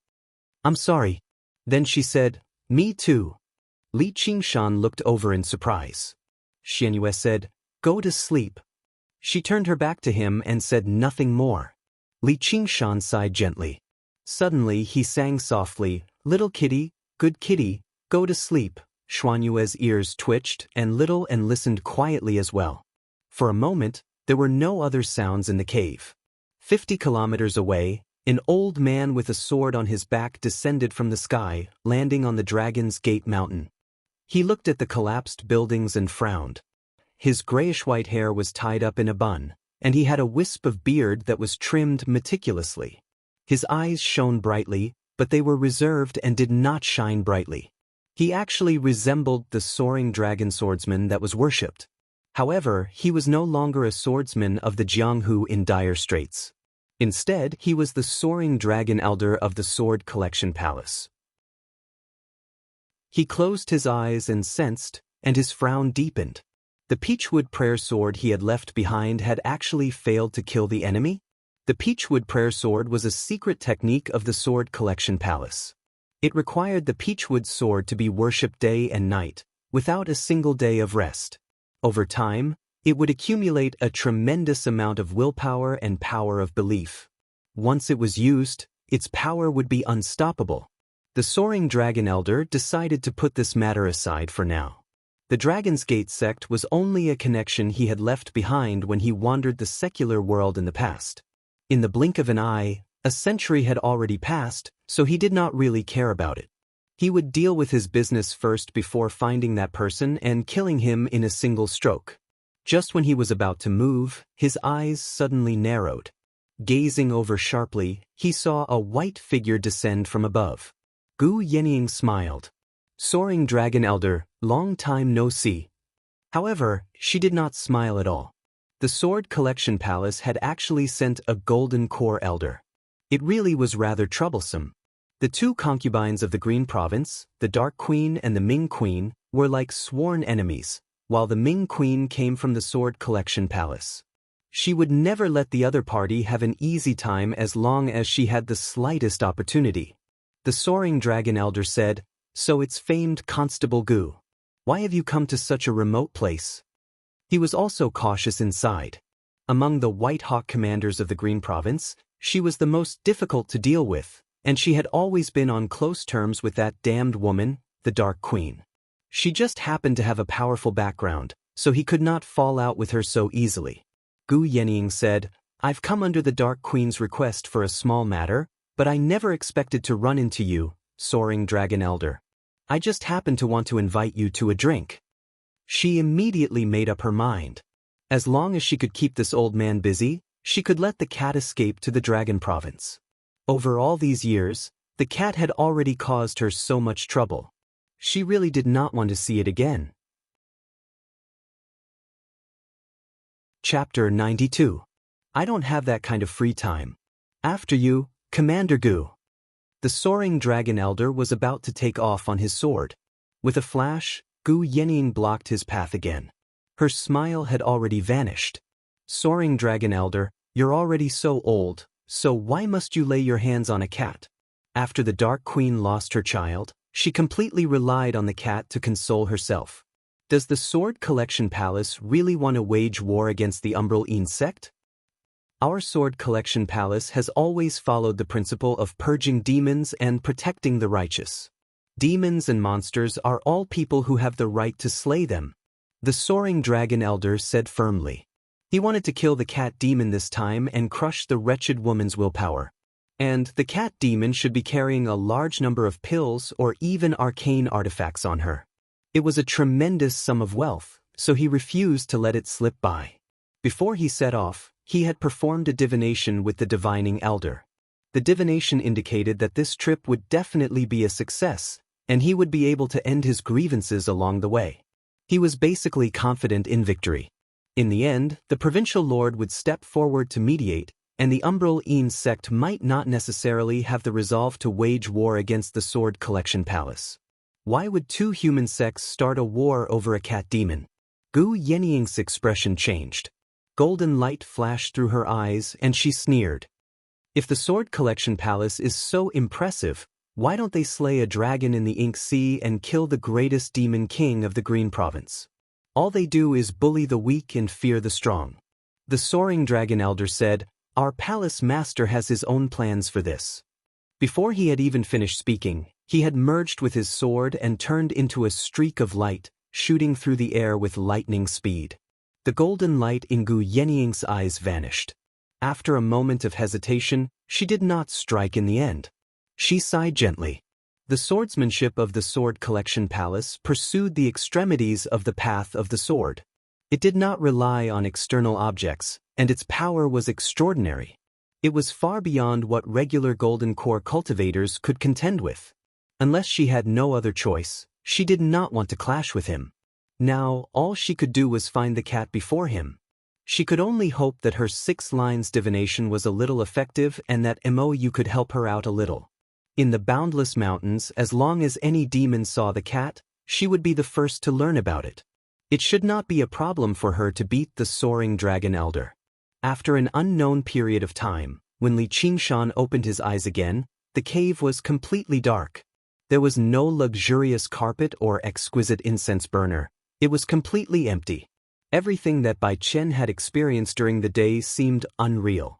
I'm sorry. Then she said, me too. Li Qingshan looked over in surprise. Xianxia said, go to sleep. She turned her back to him and said nothing more. Li Qingshan sighed gently. Suddenly he sang softly, little kitty, good kitty, go to sleep. Xuanyue's ears twitched and listened quietly as well. For a moment, there were no other sounds in the cave. 50 kilometers away, an old man with a sword on his back descended from the sky, landing on the Dragon's Gate mountain. He looked at the collapsed buildings and frowned. His grayish-white hair was tied up in a bun, and he had a wisp of beard that was trimmed meticulously. His eyes shone brightly, but they were reserved and did not shine brightly. He actually resembled the soaring dragon swordsman that was worshipped. However, he was no longer a swordsman of the Jianghu in dire straits. Instead, he was the soaring dragon elder of the Sword Collection Palace. He closed his eyes and sensed, and his frown deepened. The Peachwood prayer sword he had left behind had actually failed to kill the enemy? The Peachwood prayer sword was a secret technique of the Sword Collection Palace. It required the Peachwood sword to be worshipped day and night, without a single day of rest. Over time, it would accumulate a tremendous amount of willpower and power of belief. Once it was used, its power would be unstoppable. The Soaring Dragon Elder decided to put this matter aside for now. The Dragon's Gate sect was only a connection he had left behind when he wandered the secular world in the past. In the blink of an eye, a century had already passed, so he did not really care about it. He would deal with his business first before finding that person and killing him in a single stroke. Just when he was about to move, his eyes suddenly narrowed. Gazing over sharply, he saw a white figure descend from above. Gu Yenying smiled. Soaring Dragon Elder, long time no see. However, she did not smile at all. The Sword Collection Palace had actually sent a Golden Core Elder. It really was rather troublesome. The two concubines of the Green Province, the Dark Queen and the Ming Queen, were like sworn enemies, while the Ming Queen came from the Sword Collection Palace. She would never let the other party have an easy time as long as she had the slightest opportunity. The Soaring Dragon Elder said, so it's famed Constable Gu. Why have you come to such a remote place? He was also cautious inside. Among the White Hawk commanders of the Green Province, she was the most difficult to deal with, and she had always been on close terms with that damned woman, the Dark Queen. She just happened to have a powerful background, so he could not fall out with her so easily. Gu Yenying said, I've come under the Dark Queen's request for a small matter, but I never expected to run into you, Soaring Dragon Elder. I just happened to want to invite you to a drink. She immediately made up her mind. As long as she could keep this old man busy, she could let the cat escape to the Dragon Province. Over all these years, the cat had already caused her so much trouble. She really did not want to see it again. Chapter 92. I don't have that kind of free time. After you, Commander Gu. The Soaring Dragon Elder was about to take off on his sword. With a flash, Gu Yenying blocked his path again. Her smile had already vanished. Soaring Dragon Elder, you're already so old, so why must you lay your hands on a cat? After the Dark Queen lost her child, she completely relied on the cat to console herself. Does the Sword Collection Palace really want to wage war against the Umbral Een sect? Our Sword Collection Palace has always followed the principle of purging demons and protecting the righteous. Demons and monsters are all people who have the right to slay them. The Soaring Dragon Elder said firmly. He wanted to kill the cat demon this time and crush the wretched woman's willpower. And the cat demon should be carrying a large number of pills or even arcane artifacts on her. It was a tremendous sum of wealth, so he refused to let it slip by. Before he set off, he had performed a divination with the Divining Elder. The divination indicated that this trip would definitely be a success, and he would be able to end his grievances along the way. He was basically confident in victory. In the end, the provincial lord would step forward to mediate, and the Umbral Een sect might not necessarily have the resolve to wage war against the Sword Collection Palace. Why would two human sects start a war over a cat demon? Gu Yeniying's expression changed. Golden light flashed through her eyes and she sneered. If the Sword Collection Palace is so impressive, why don't they slay a dragon in the Ink Sea and kill the greatest demon king of the Green Province? All they do is bully the weak and fear the strong. The Soaring Dragon Elder said, "Our palace master has his own plans for this." Before he had even finished speaking, he had merged with his sword and turned into a streak of light, shooting through the air with lightning speed. The golden light in Gu Yeniying's eyes vanished. After a moment of hesitation, she did not strike in the end. She sighed gently. The swordsmanship of the Sword Collection Palace pursued the extremities of the path of the sword. It did not rely on external objects, and its power was extraordinary. It was far beyond what regular golden core cultivators could contend with. Unless she had no other choice, she did not want to clash with him. Now, all she could do was find the cat before him. She could only hope that her 6 lines divination was a little effective and that Mou could help her out a little. In the boundless mountains, as long as any demon saw the cat, she would be the first to learn about it. It should not be a problem for her to beat the Soaring Dragon Elder. After an unknown period of time, when Li Qingshan opened his eyes again, the cave was completely dark. There was no luxurious carpet or exquisite incense burner. It was completely empty. Everything that Bai Chen had experienced during the day seemed unreal.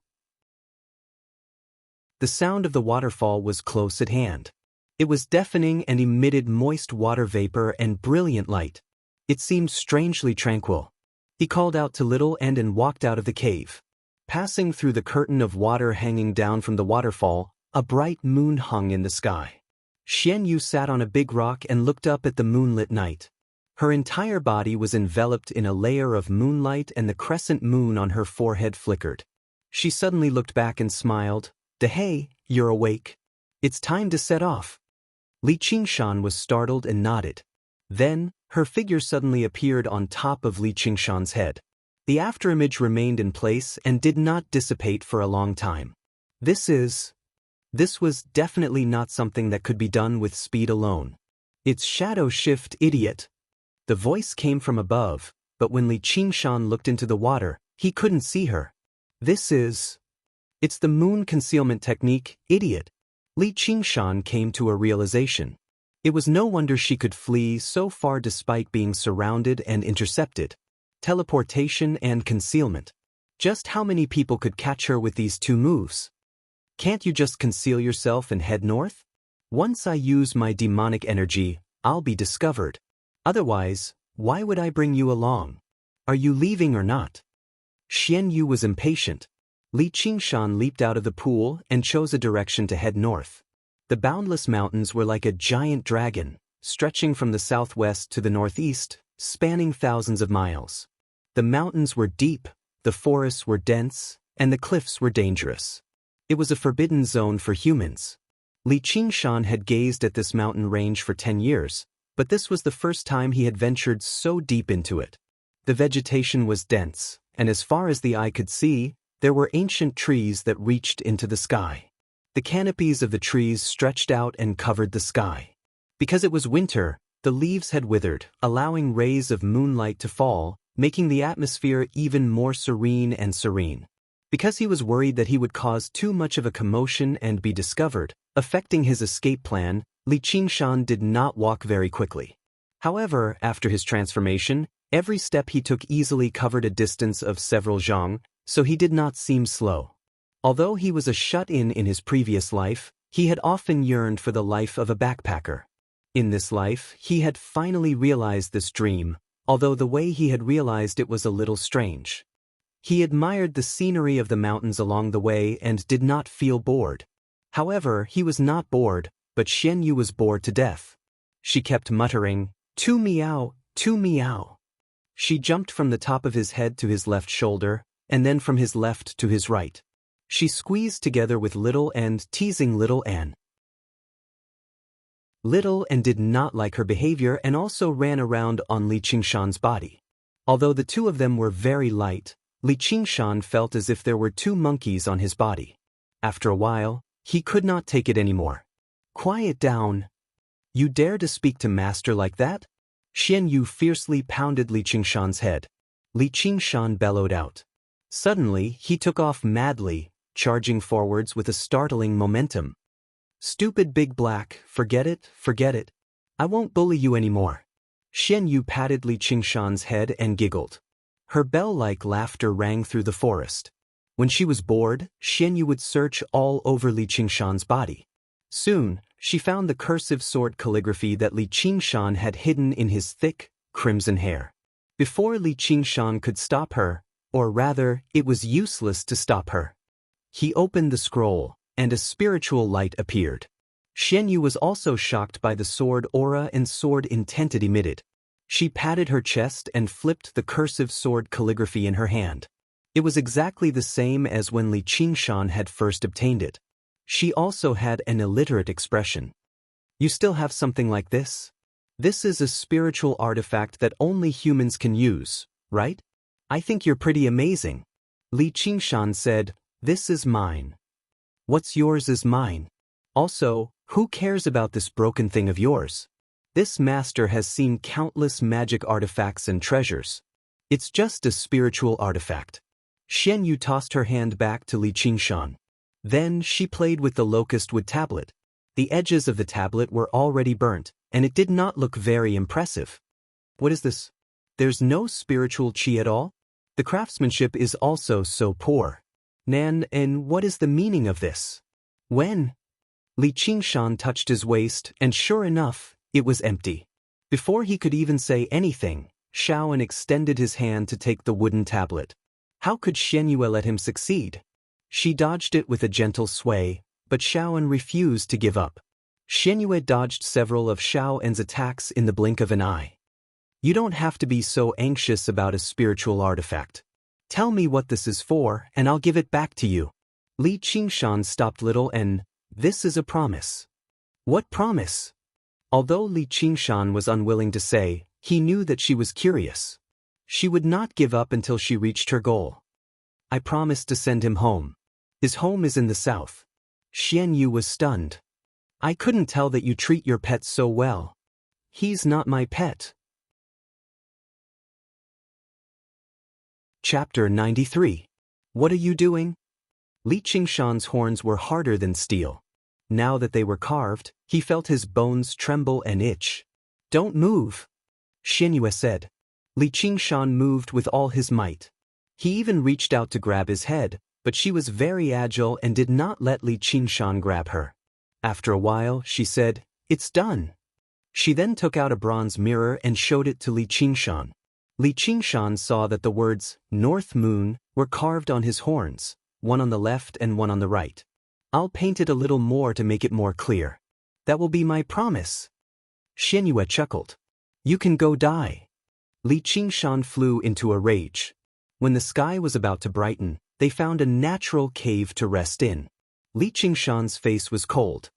The sound of the waterfall was close at hand. It was deafening and emitted moist water vapor and brilliant light. It seemed strangely tranquil. He called out to Little End and walked out of the cave. Passing through the curtain of water hanging down from the waterfall, a bright moon hung in the sky. Xianxia sat on a big rock and looked up at the moonlit night. Her entire body was enveloped in a layer of moonlight and the crescent moon on her forehead flickered. She suddenly looked back and smiled. "Hey, you're awake. It's time to set off." Li Qingshan was startled and nodded. Then, her figure suddenly appeared on top of Li Qingshan's head. The afterimage remained in place and did not dissipate for a long time. This was definitely not something that could be done with speed alone. "It's shadow shift, idiot." The voice came from above, but when Li Qingshan looked into the water, he couldn't see her. It's the moon concealment technique, idiot." Li Qingshan came to a realization. It was no wonder she could flee so far despite being surrounded and intercepted. Teleportation and concealment. Just how many people could catch her with these 2 moves? "Can't you just conceal yourself and head north? Once I use my demonic energy, I'll be discovered. Otherwise, why would I bring you along? Are you leaving or not?" Xianxia was impatient. Li Qingshan leaped out of the pool and chose a direction to head north. The boundless mountains were like a giant dragon, stretching from the southwest to the northeast, spanning thousands of miles. The mountains were deep, the forests were dense, and the cliffs were dangerous. It was a forbidden zone for humans. Li Qingshan had gazed at this mountain range for 10 years, but this was the first time he had ventured so deep into it. The vegetation was dense, and as far as the eye could see, there were ancient trees that reached into the sky. The canopies of the trees stretched out and covered the sky. Because it was winter, the leaves had withered, allowing rays of moonlight to fall, making the atmosphere even more serene and serene. Because he was worried that he would cause too much of a commotion and be discovered, affecting his escape plan, Li Qingshan did not walk very quickly. However, after his transformation, every step he took easily covered a distance of several zhang, so he did not seem slow. Although he was a shut-in in his previous life, he had often yearned for the life of a backpacker. In this life, he had finally realized this dream, although the way he had realized it was a little strange. He admired the scenery of the mountains along the way and did not feel bored. However, he was not bored, but Xianxia was bored to death. She kept muttering, "Tu meow, tu meow." She jumped from the top of his head to his left shoulder, and then from his left to his right. She squeezed together with Little End, teasing Little Ann. Little Ann did not like her behavior and also ran around on Li Qingshan's body. Although the 2 of them were very light, Li Qingshan felt as if there were 2 monkeys on his body. After a while, he could not take it anymore. "Quiet down. You dare to speak to Master like that?" Xian Yu fiercely pounded Li Qingshan's head. Li Qingshan bellowed out. Suddenly, he took off madly, charging forwards with a startling momentum. Stupid big black, forget it, forget it. I won't bully you anymore. Xian Yu patted Li Qingshan's head and giggled. Her bell-like laughter rang through the forest. When she was bored, Xian Yu would search all over Li Qingshan's body. Soon, she found the cursive sword calligraphy that Li Qingshan had hidden in his thick, crimson hair. Before Li Qingshan could stop her, or rather, it was useless to stop her. He opened the scroll, and a spiritual light appeared. Xian Yu was also shocked by the sword aura and sword intent it emitted. She patted her chest and flipped the cursive sword calligraphy in her hand. It was exactly the same as when Li Qingshan had first obtained it. She also had an illiterate expression. You still have something like this? This is a spiritual artifact that only humans can use, right? I think you're pretty amazing. Li Qingshan said, this is mine. What's yours is mine. Also, who cares about this broken thing of yours? This master has seen countless magic artifacts and treasures. It's just a spiritual artifact. Xian Yu tossed her hand back to Li Qingshan. Then she played with the locust wood tablet. The edges of the tablet were already burnt, and it did not look very impressive. What is this? There's no spiritual qi at all? The craftsmanship is also so poor. Nan, and what is the meaning of this? When? Li Qingshan touched his waist, and sure enough, it was empty. Before he could even say anything, Shaoan extended his hand to take the wooden tablet. How could Xianyue let him succeed? She dodged it with a gentle sway, but Shaoan refused to give up. Xianyue dodged several of Shaoan's attacks in the blink of an eye. You don't have to be so anxious about a spiritual artifact. Tell me what this is for, and I'll give it back to you. Li Qingshan stopped little and, this is a promise. What promise? Although Li Qingshan was unwilling to say, he knew that she was curious. She would not give up until she reached her goal. I promised to send him home. His home is in the south. Xian Yu was stunned. I couldn't tell that you treat your pet so well. He's not my pet. Chapter 93. What are you doing? Li Qingshan's horns were harder than steel. Now that they were carved, he felt his bones tremble and itch. Don't move, Xianyue said. Li Qingshan moved with all his might. He even reached out to grab his head, but she was very agile and did not let Li Qingshan grab her. After a while, she said, it's done. She then took out a bronze mirror and showed it to Li Qingshan. Li Qingshan saw that the words, North Moon, were carved on his horns, one on the left and one on the right. I'll paint it a little more to make it more clear. That will be my promise. Xianyue chuckled. You can go die. Li Qingshan flew into a rage. When the sky was about to brighten, they found a natural cave to rest in. Li Qingshan's face was cold.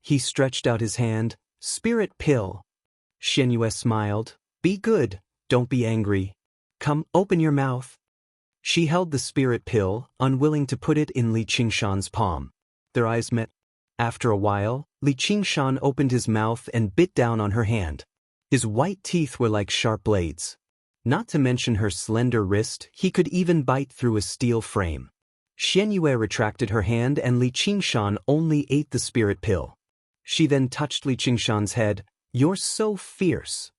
He stretched out his hand. Spirit pill. Xianyue smiled. Be good, don't be angry. Come, open your mouth. She held the spirit pill, unwilling to put it in Li Qingshan's palm. Their eyes met. After a while, Li Qingshan opened his mouth and bit down on her hand. His white teeth were like sharp blades. Not to mention her slender wrist, he could even bite through a steel frame. Xianyue retracted her hand and Li Qingshan only ate the spirit pill. She then touched Li Qingshan's head. You're so fierce.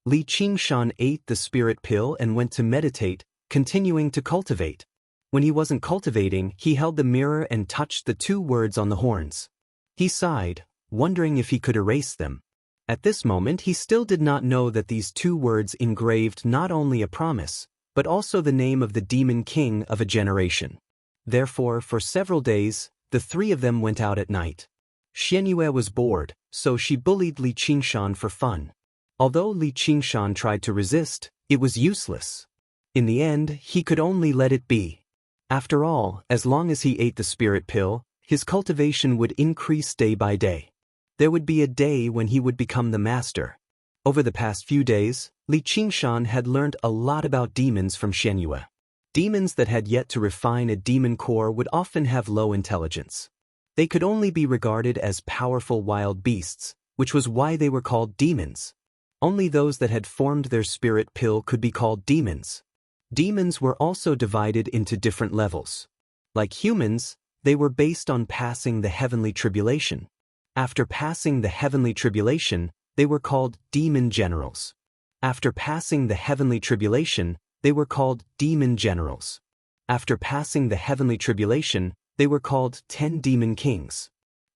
Li Qingshan ate the spirit pill and went to meditate, continuing to cultivate. When he wasn't cultivating, he held the mirror and touched the two words on the horns. He sighed, wondering if he could erase them. At this moment he still did not know that these two words engraved not only a promise, but also the name of the demon king of a generation. Therefore, for several days, the three of them went out at night. Xianyue was bored, so she bullied Li Qingshan for fun. Although Li Qingshan tried to resist, it was useless. In the end, he could only let it be. After all, as long as he ate the spirit pill, his cultivation would increase day by day. There would be a day when he would become the master. Over the past few days, Li Qingshan had learned a lot about demons from Xianyue. Demons that had yet to refine a demon core would often have low intelligence. They could only be regarded as powerful wild beasts, which was why they were called demons. Only those that had formed their spirit pill could be called demons. Demons were also divided into different levels. Like humans, they were based on passing the heavenly tribulation. After passing the heavenly tribulation, they were called demon generals. After passing the heavenly tribulation, they were called demon generals. After passing the heavenly tribulation, they were called 10 demon kings.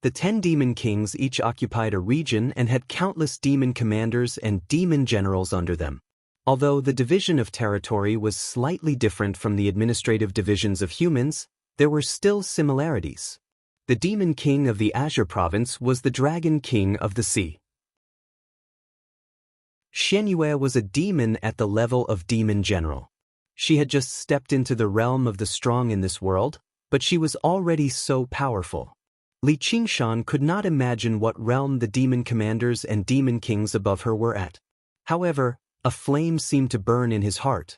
The 10 demon kings each occupied a region and had countless demon commanders and demon generals under them. Although the division of territory was slightly different from the administrative divisions of humans, there were still similarities. The demon king of the Azure province was the dragon king of the sea. Xianxia was a demon at the level of demon general. She had just stepped into the realm of the strong in this world, but she was already so powerful. Xianxia could not imagine what realm the demon commanders and demon kings above her were at. However, a flame seemed to burn in his heart.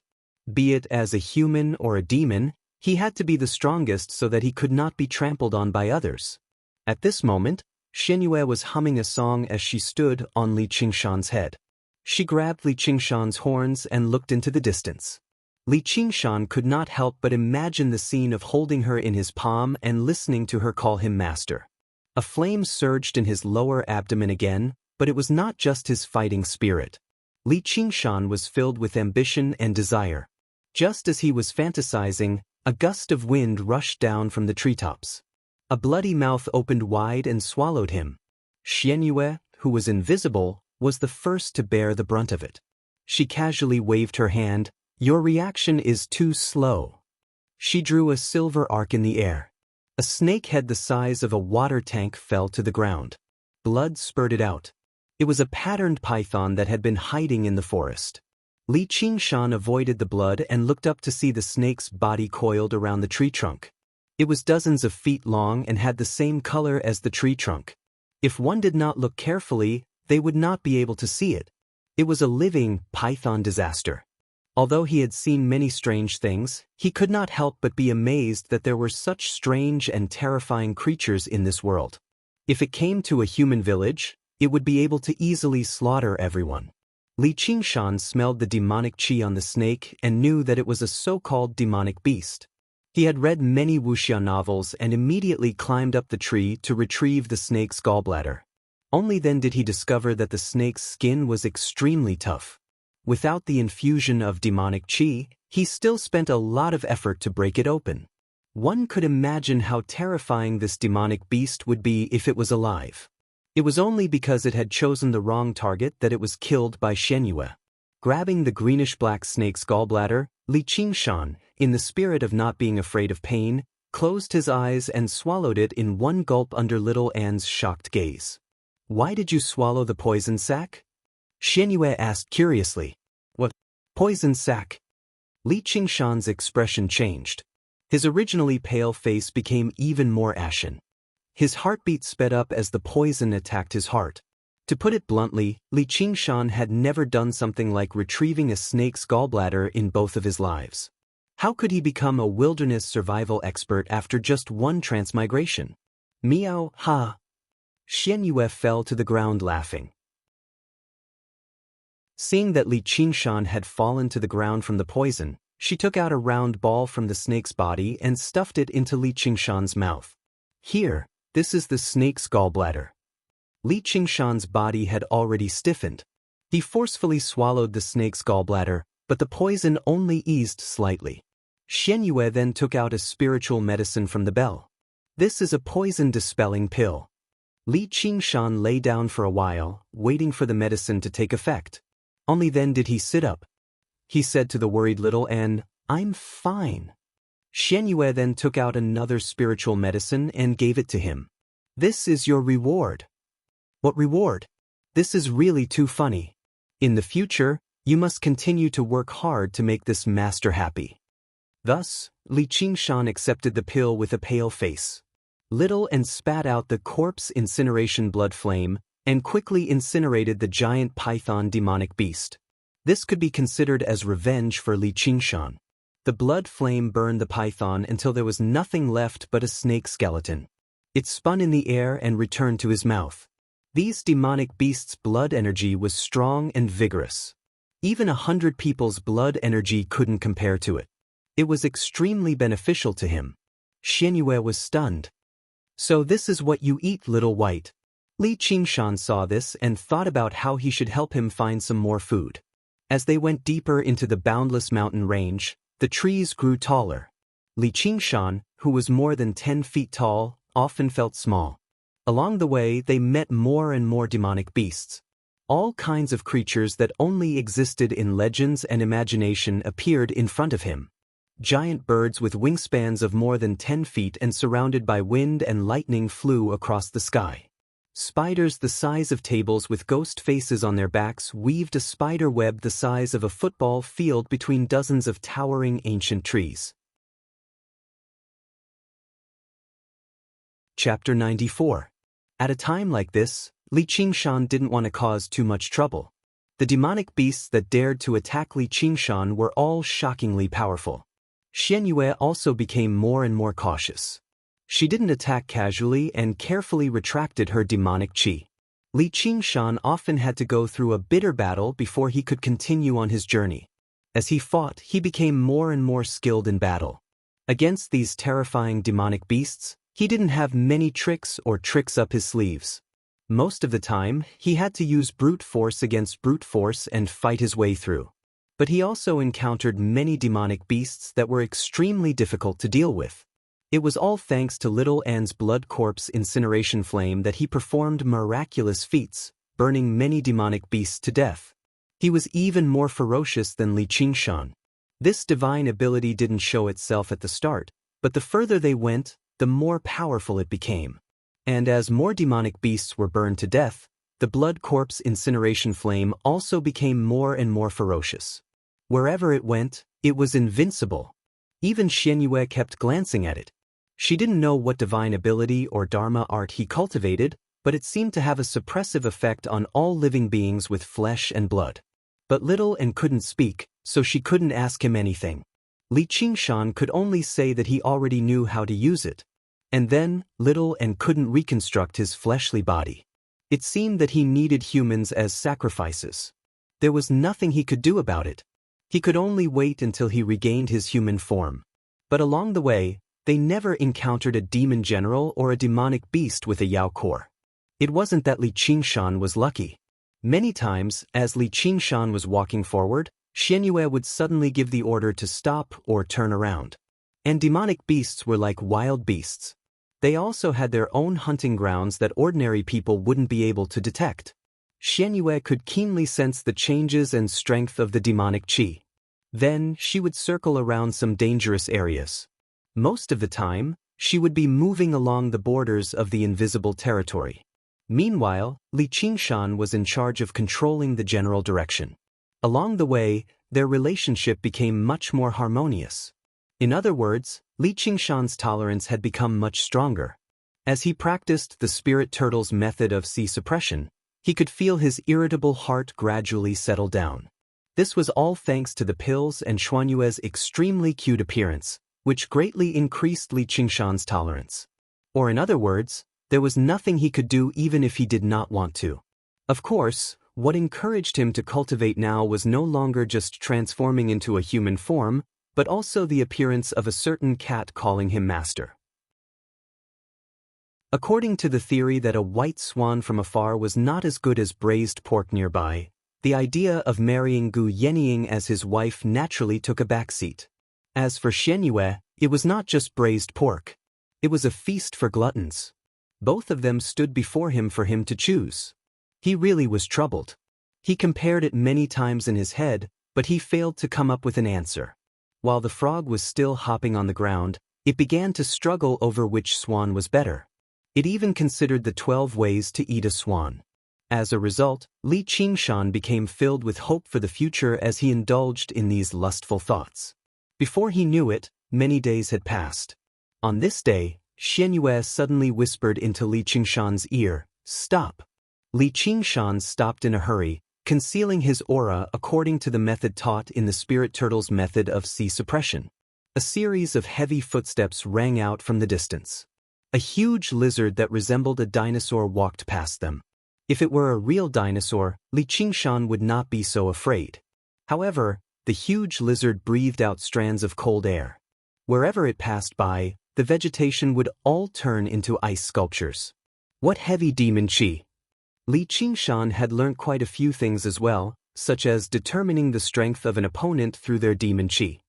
Be it as a human or a demon, he had to be the strongest so that he could not be trampled on by others. At this moment, Xianxia was humming a song as she stood on Xianxia's head. She grabbed Xianxia's horns and looked into the distance. Xianxia could not help but imagine the scene of holding her in his palm and listening to her call him master. A flame surged in his lower abdomen again, but it was not just his fighting spirit. Xianxia was filled with ambition and desire. Just as he was fantasizing, a gust of wind rushed down from the treetops. A bloody mouth opened wide and swallowed him. Xianxia, who was invisible, was the first to bear the brunt of it. She casually waved her hand. "Your reaction is too slow." She drew a silver arc in the air. A snake head the size of a water tank fell to the ground. Blood spurted out. It was a patterned python that had been hiding in the forest. Xianxia avoided the blood and looked up to see the snake's body coiled around the tree trunk. It was dozens of feet long and had the same color as the tree trunk. If one did not look carefully, they would not be able to see it. It was a living python disaster. Although he had seen many strange things, he could not help but be amazed that there were such strange and terrifying creatures in this world. If it came to a human village, it would be able to easily slaughter everyone. Xianxia smelled the demonic qi on the snake and knew that it was a so-called demonic beast. He had read many Wuxia novels and immediately climbed up the tree to retrieve the snake's gallbladder. Only then did he discover that the snake's skin was extremely tough. Without the infusion of demonic qi, he still spent a lot of effort to break it open. One could imagine how terrifying this demonic beast would be if it was alive. It was only because it had chosen the wrong target that it was killed by Xianxia. Grabbing the greenish-black snake's gallbladder, Xianxia, in the spirit of not being afraid of pain, closed his eyes and swallowed it in one gulp under little Anne's shocked gaze. "Why did you swallow the poison sac?" Xianxia asked curiously. "What? Poison sac?" Xianxia's expression changed. His originally pale face became even more ashen. His heartbeat sped up as the poison attacked his heart. To put it bluntly, Xianxia had never done something like retrieving a snake's gallbladder in both of his lives. How could he become a wilderness survival expert after just one transmigration? Meow, ha! Xianxia fell to the ground laughing. Seeing that Xianxia had fallen to the ground from the poison, she took out a round ball from the snake's body and stuffed it into Xianxia's mouth. "Here, this is the snake's gallbladder." Xianxia's body had already stiffened. He forcefully swallowed the snake's gallbladder, but the poison only eased slightly. Xianxia then took out a spiritual medicine from the bell. "This is a poison-dispelling pill." Xianxia lay down for a while, waiting for the medicine to take effect. Only then did he sit up. He said to the worried little Anne, "I'm fine." Xianxia then took out another spiritual medicine and gave it to him. "This is your reward." "What reward? This is really too funny. In the future, you must continue to work hard to make this master happy." Thus, Xianxia accepted the pill with a pale face. Little and spat out the corpse incineration blood flame, and quickly incinerated the giant python demonic beast. This could be considered as revenge for Xianxia. The blood flame burned the python until there was nothing left but a snake skeleton. It spun in the air and returned to his mouth. These demonic beasts' blood energy was strong and vigorous. Even 100 people's blood energy couldn't compare to it. It was extremely beneficial to him. Xianxia was stunned. "So this is what you eat, little white." Li Qingshan saw this and thought about how he should help him find some more food. As they went deeper into the boundless mountain range, the trees grew taller. Li Qingshan, who was more than 10 feet tall, often felt small. Along the way, they met more and more demonic beasts. All kinds of creatures that only existed in legends and imagination appeared in front of him. Giant birds with wingspans of more than 10 feet and surrounded by wind and lightning flew across the sky. Spiders the size of tables with ghost faces on their backs weaved a spider web the size of a football field between dozens of towering ancient trees. Chapter 94. At a time like this, Li Qingshan didn't want to cause too much trouble. The demonic beasts that dared to attack Li Qingshan were all shockingly powerful. Xianxia also became more and more cautious. She didn't attack casually and carefully retracted her demonic qi. Li Qingshan often had to go through a bitter battle before he could continue on his journey. As he fought, he became more and more skilled in battle. Against these terrifying demonic beasts, he didn't have many tricks up his sleeves. Most of the time, he had to use brute force against brute force and fight his way through. But he also encountered many demonic beasts that were extremely difficult to deal with. It was all thanks to Little An's blood corpse incineration flame that he performed miraculous feats, burning many demonic beasts to death. He was even more ferocious than Li Qingshan. This divine ability didn't show itself at the start, but the further they went, the more powerful it became. And as more demonic beasts were burned to death, the blood corpse incineration flame also became more and more ferocious. Wherever it went, it was invincible. Even Xianxia kept glancing at it. She didn't know what divine ability or dharma art he cultivated, but it seemed to have a suppressive effect on all living beings with flesh and blood. But Little An couldn't speak, so she couldn't ask him anything. Li Qingshan could only say that he already knew how to use it. And then, Little An couldn't reconstruct his fleshly body. It seemed that he needed humans as sacrifices. There was nothing he could do about it. He could only wait until he regained his human form. But along the way, they never encountered a demon general or a demonic beast with a Yao core. It wasn't that Li Qingshan was lucky. Many times, as Li Qingshan was walking forward, Xianxia would suddenly give the order to stop or turn around. And demonic beasts were like wild beasts. They also had their own hunting grounds that ordinary people wouldn't be able to detect. Xianxia could keenly sense the changes and strength of the demonic qi. Then, she would circle around some dangerous areas. Most of the time, she would be moving along the borders of the invisible territory. Meanwhile, Li Qingshan was in charge of controlling the general direction. Along the way, their relationship became much more harmonious. In other words, Li Qingshan's tolerance had become much stronger. As he practiced the spirit turtle's method of qi suppression, he could feel his irritable heart gradually settle down. This was all thanks to the pills and Xuanyue's extremely cute appearance, which greatly increased Li Qingshan's tolerance. Or in other words, there was nothing he could do even if he did not want to. Of course, what encouraged him to cultivate now was no longer just transforming into a human form, but also the appearance of a certain cat calling him master. According to the theory that a white swan from afar was not as good as braised pork nearby, the idea of marrying Gu Yenying as his wife naturally took a backseat. As for Xianxia, it was not just braised pork. It was a feast for gluttons. Both of them stood before him for him to choose. He really was troubled. He compared it many times in his head, but he failed to come up with an answer. While the frog was still hopping on the ground, it began to struggle over which swan was better. It even considered the 12 ways to eat a swan. As a result, Li Qingshan became filled with hope for the future as he indulged in these lustful thoughts. Before he knew it, many days had passed. On this day, Xianxia suddenly whispered into Li Qingshan's ear, "Stop." Li Qingshan stopped in a hurry, concealing his aura according to the method taught in the spirit turtle's method of qi suppression. A series of heavy footsteps rang out from the distance. A huge lizard that resembled a dinosaur walked past them. If it were a real dinosaur, Li Qingshan would not be so afraid. However, the huge lizard breathed out strands of cold air. Wherever it passed by, the vegetation would all turn into ice sculptures. What heavy demon qi! Li Qingshan had learnt quite a few things as well, such as determining the strength of an opponent through their demon qi.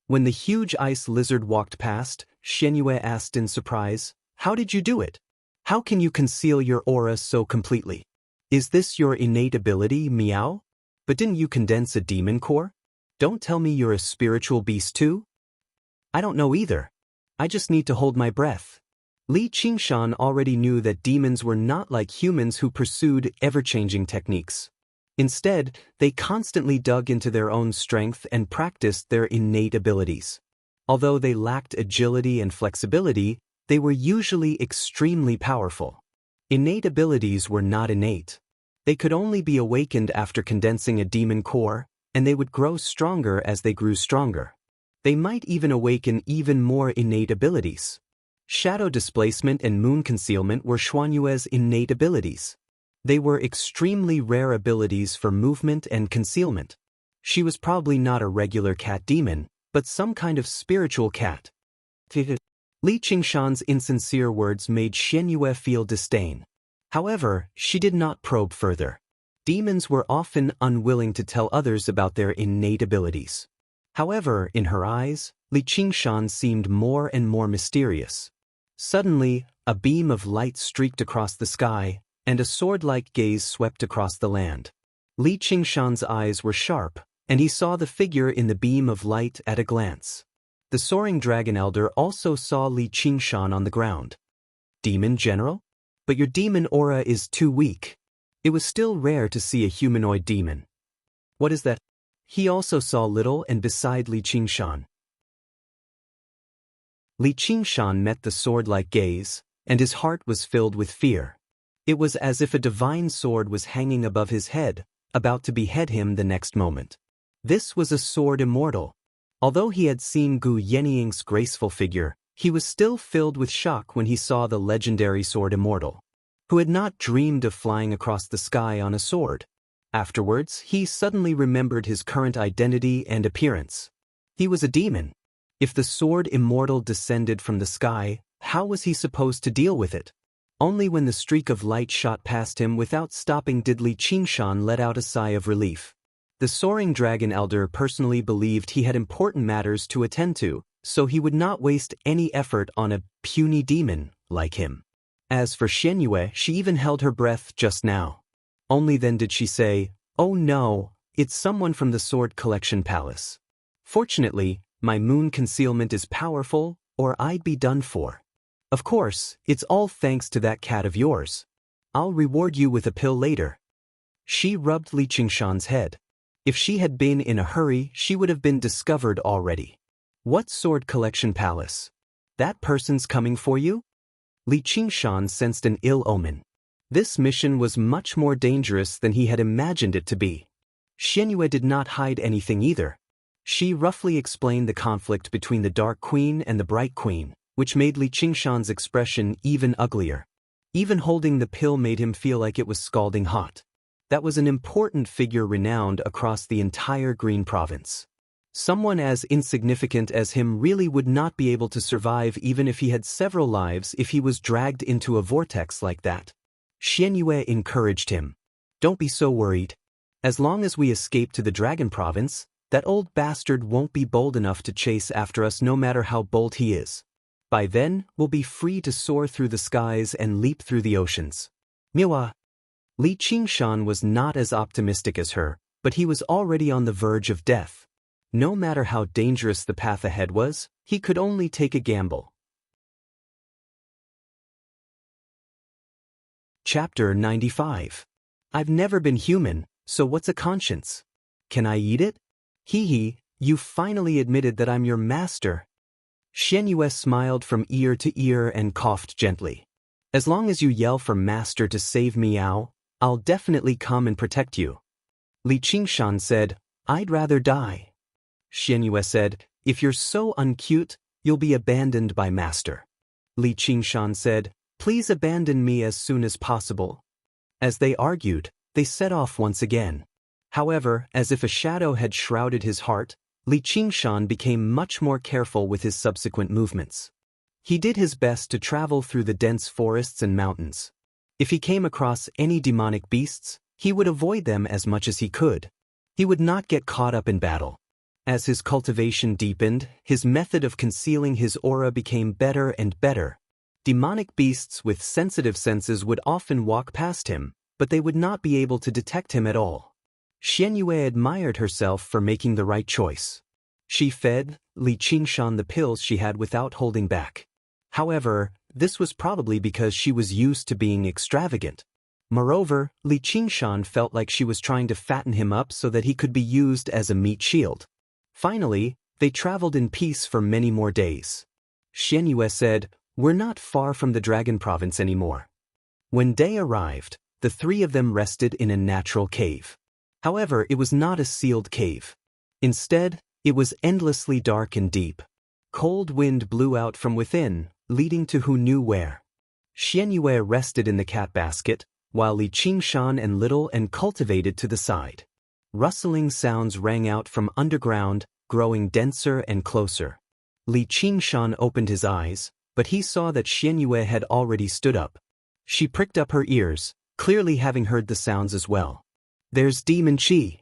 When the huge ice lizard walked past, Xianxia asked in surprise, "How did you do it? How can you conceal your aura so completely? Is this your innate ability, meow? But didn't you condense a demon core? Don't tell me you're a spiritual beast too?" "I don't know either. I just need to hold my breath." Li Qingshan already knew that demons were not like humans who pursued ever-changing techniques. Instead, they constantly dug into their own strength and practiced their innate abilities. Although they lacked agility and flexibility, they were usually extremely powerful. Innate abilities were not innate. They could only be awakened after condensing a demon core, and they would grow stronger as they grew stronger. They might even awaken even more innate abilities. Shadow displacement and moon concealment were Xuanyue's innate abilities. They were extremely rare abilities for movement and concealment. She was probably not a regular cat demon, but some kind of spiritual cat. Li Qingshan's insincere words made Xianxia feel disdain. However, she did not probe further. Demons were often unwilling to tell others about their innate abilities. However, in her eyes, Li Qingshan seemed more and more mysterious. Suddenly, a beam of light streaked across the sky, and a sword-like gaze swept across the land. Li Qingshan's eyes were sharp, and he saw the figure in the beam of light at a glance. The soaring dragon elder also saw Li Qingshan on the ground. "Demon General? But your demon aura is too weak." It was still rare to see a humanoid demon. "What is that?" He also saw little and beside Li Qingshan. Li Qingshan met the sword-like gaze, and his heart was filled with fear. It was as if a divine sword was hanging above his head, about to behead him the next moment. This was a sword immortal. Although he had seen Gu Yenying's graceful figure, he was still filled with shock when he saw the legendary sword immortal. Who had not dreamed of flying across the sky on a sword? Afterwards, he suddenly remembered his current identity and appearance. He was a demon. If the sword immortal descended from the sky, how was he supposed to deal with it? Only when the streak of light shot past him without stopping did Li Qingshan let out a sigh of relief. The soaring dragon elder personally believed he had important matters to attend to, so he would not waste any effort on a puny demon like him. As for Xianxia, she even held her breath just now. Only then did she say, "Oh no, it's someone from the Sword Collection Palace. Fortunately, my moon concealment is powerful, or I'd be done for. Of course, it's all thanks to that cat of yours. I'll reward you with a pill later." She rubbed Li Qingshan's head. If she had been in a hurry, she would have been discovered already. "What Sword Collection Palace? That person's coming for you?" Li Qingshan sensed an ill omen. This mission was much more dangerous than he had imagined it to be. Xianxia did not hide anything either. She roughly explained the conflict between the Dark Queen and the Bright Queen, which made Li Qingshan's expression even uglier. Even holding the pill made him feel like it was scalding hot. That was an important figure renowned across the entire Green Province. Someone as insignificant as him really would not be able to survive even if he had several lives if he was dragged into a vortex like that. Xianxia encouraged him. "Don't be so worried. As long as we escape to the Dragon Province, that old bastard won't be bold enough to chase after us no matter how bold he is. By then, we'll be free to soar through the skies and leap through the oceans." Miwa. Li Qingshan was not as optimistic as her, but he was already on the verge of death. No matter how dangerous the path ahead was, he could only take a gamble. Chapter 95. I've never been human, so what's a conscience? Can I eat it? Hee, you finally admitted that I'm your master. Xianxia smiled from ear to ear and coughed gently. As long as you yell for master to save Meow, I'll definitely come and protect you. Li Qingshan said, I'd rather die. Xianxia said, if you're so uncute, you'll be abandoned by master. Li Qingshan said, please abandon me as soon as possible. As they argued, they set off once again. However, as if a shadow had shrouded his heart, Li Qingshan became much more careful with his subsequent movements. He did his best to travel through the dense forests and mountains. If he came across any demonic beasts, he would avoid them as much as he could. He would not get caught up in battle. As his cultivation deepened, his method of concealing his aura became better and better. Demonic beasts with sensitive senses would often walk past him, but they would not be able to detect him at all. Xianxia admired herself for making the right choice. She fed Li Qingshan the pills she had without holding back. However, this was probably because she was used to being extravagant. Moreover, Li Qingshan felt like she was trying to fatten him up so that he could be used as a meat shield. Finally, they traveled in peace for many more days. Xianxia said, "We're not far from the Dragon Province anymore." When day arrived, the three of them rested in a natural cave. However, it was not a sealed cave. Instead, it was endlessly dark and deep. Cold wind blew out from within, leading to who knew where. Xianxia rested in the cat basket, while Li Qingshan and Little and cultivated to the side. Rustling sounds rang out from underground, growing denser and closer. Li Qingshan opened his eyes, but he saw that Xianxia had already stood up. She pricked up her ears, clearly having heard the sounds as well. "There's demon chi."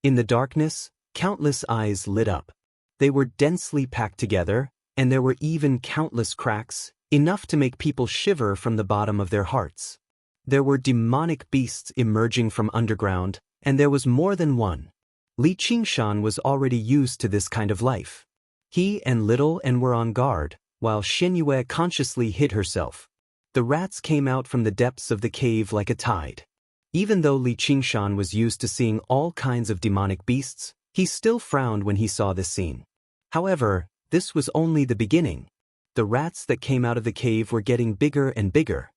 In the darkness, countless eyes lit up. They were densely packed together, and there were even countless cracks, enough to make people shiver from the bottom of their hearts. There were demonic beasts emerging from underground, and there was more than one. Li Qingshan was already used to this kind of life. He and Little and were on guard, while Xianxia consciously hid herself. The rats came out from the depths of the cave like a tide. Even though Li Qingshan was used to seeing all kinds of demonic beasts, he still frowned when he saw this scene. However, this was only the beginning. The rats that came out of the cave were getting bigger and bigger.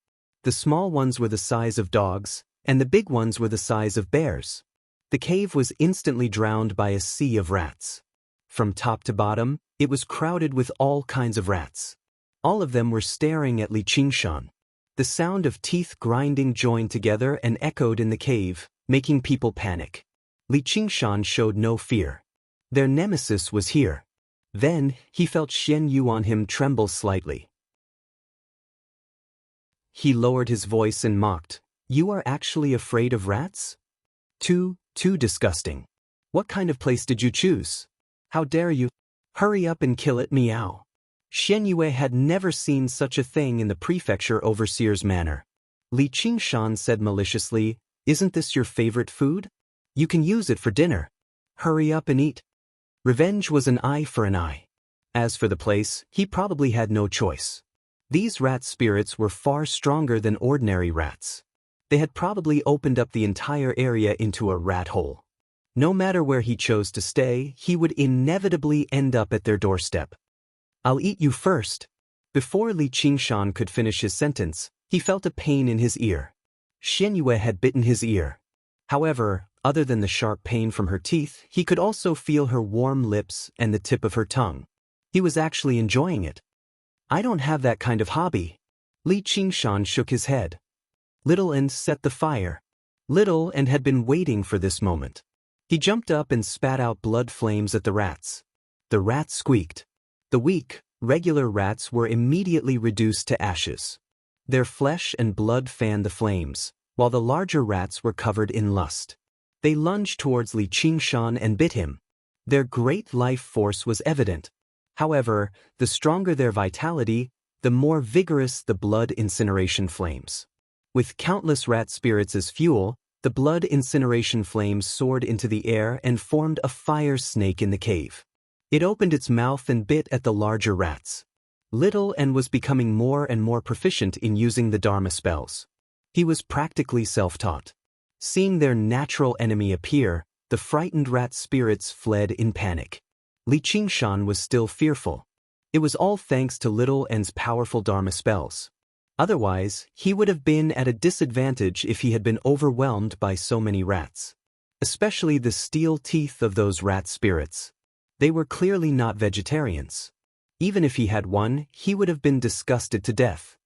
The small ones were the size of dogs, and the big ones were the size of bears. The cave was instantly drowned by a sea of rats. From top to bottom, it was crowded with all kinds of rats. All of them were staring at Li Qingshan. The sound of teeth grinding joined together and echoed in the cave, making people panic. Li Qingshan showed no fear. Their nemesis was here. Then, he felt Shen Yu on him tremble slightly. He lowered his voice and mocked, "You are actually afraid of rats? Too disgusting. What kind of place did you choose? How dare you? Hurry up and kill it, meow." Shen Yue had never seen such a thing in the prefecture overseer's manor. Li Qingshan said maliciously, "Isn't this your favorite food? You can use it for dinner. Hurry up and eat." Revenge was an eye for an eye. As for the place, he probably had no choice. These rat spirits were far stronger than ordinary rats. They had probably opened up the entire area into a rat hole. No matter where he chose to stay, he would inevitably end up at their doorstep. "I'll eat you first." Before Li Qingshan could finish his sentence, he felt a pain in his ear. Shen Yue had bitten his ear. However, other than the sharp pain from her teeth, he could also feel her warm lips and the tip of her tongue. He was actually enjoying it. "I don't have that kind of hobby." Li Qingshan shook his head. Little and set the fire. Little and had been waiting for this moment. He jumped up and spat out blood flames at the rats. The rats squeaked. The weak, regular rats were immediately reduced to ashes. Their flesh and blood fanned the flames, while the larger rats were covered in lust. They lunged towards Li Qingshan and bit him. Their great life force was evident. However, the stronger their vitality, the more vigorous the blood incineration flames. With countless rat spirits as fuel, the blood incineration flames soared into the air and formed a fire snake in the cave. It opened its mouth and bit at the larger rats. Little and was becoming more and more proficient in using the Dharma spells. He was practically self-taught. Seeing their natural enemy appear, the frightened rat spirits fled in panic. Li Qingshan was still fearful. It was all thanks to Little N's powerful Dharma spells. Otherwise, he would have been at a disadvantage if he had been overwhelmed by so many rats. Especially the steel teeth of those rat spirits. They were clearly not vegetarians. Even if he had one, he would have been disgusted to death.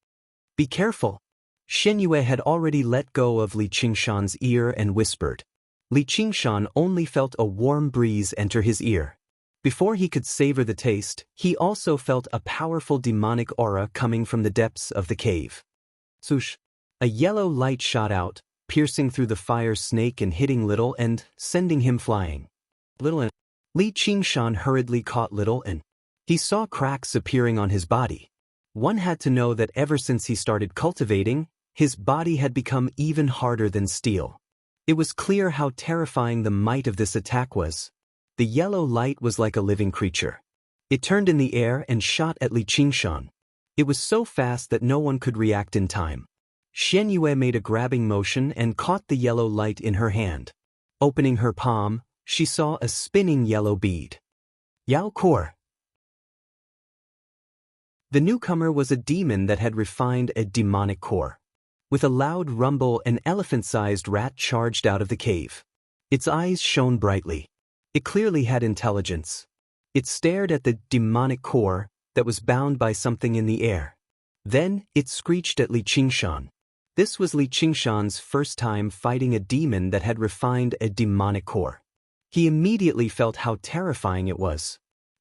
"Be careful." Xianxia had already let go of Li Qingshan's ear and whispered. Li Qingshan only felt a warm breeze enter his ear. Before he could savor the taste, he also felt a powerful demonic aura coming from the depths of the cave. Swoosh! A yellow light shot out, piercing through the fire snake and hitting Little and sending him flying. Little and Li Qingshan hurriedly caught Little and he saw cracks appearing on his body. One had to know that ever since he started cultivating, his body had become even harder than steel. It was clear how terrifying the might of this attack was. The yellow light was like a living creature. It turned in the air and shot at Li Qingshan. It was so fast that no one could react in time. Xianxia made a grabbing motion and caught the yellow light in her hand. Opening her palm, she saw a spinning yellow bead. Yao Core. The newcomer was a demon that had refined a demonic core. With a loud rumble, an elephant-sized rat charged out of the cave. Its eyes shone brightly. It clearly had intelligence. It stared at the demonic core that was bound by something in the air. Then, it screeched at Li Qingshan. This was Li Qingshan's first time fighting a demon that had refined a demonic core. He immediately felt how terrifying it was.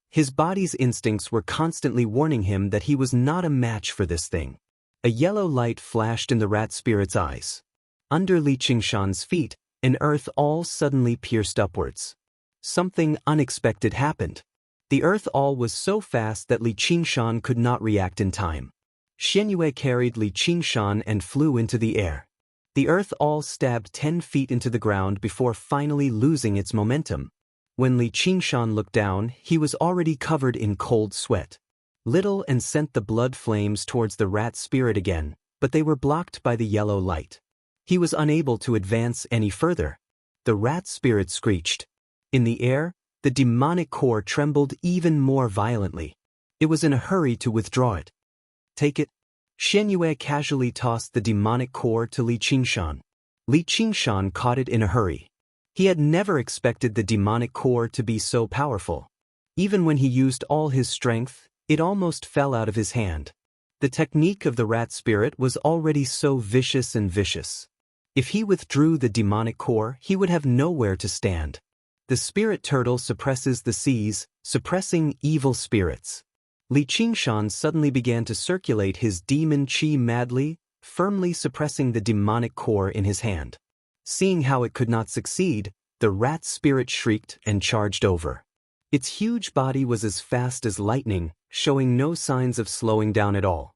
His body's instincts were constantly warning him that he was not a match for this thing. A yellow light flashed in the rat spirit's eyes. Under Li Qingshan's feet, an earth all suddenly pierced upwards. Something unexpected happened. The earth all was so fast that Li Qingshan could not react in time. Xianxia carried Li Qingshan and flew into the air. The earth all stabbed 10 feet into the ground before finally losing its momentum. When Li Qingshan looked down, he was already covered in cold sweat. Little and sent the blood flames towards the rat spirit again, but they were blocked by the yellow light. He was unable to advance any further. The rat spirit screeched. In the air, the demonic core trembled even more violently. It was in a hurry to withdraw it. Take it. Xianxia casually tossed the demonic core to Li Qingshan. Li Qingshan caught it in a hurry. He had never expected the demonic core to be so powerful. Even when he used all his strength, it almost fell out of his hand. The technique of the rat spirit was already so vicious and vicious. If he withdrew the demonic core, he would have nowhere to stand. The spirit turtle suppresses the seas, suppressing evil spirits. Li Qingshan suddenly began to circulate his demon chi madly, firmly suppressing the demonic core in his hand. Seeing how it could not succeed, the rat spirit shrieked and charged over. Its huge body was as fast as lightning, showing no signs of slowing down at all.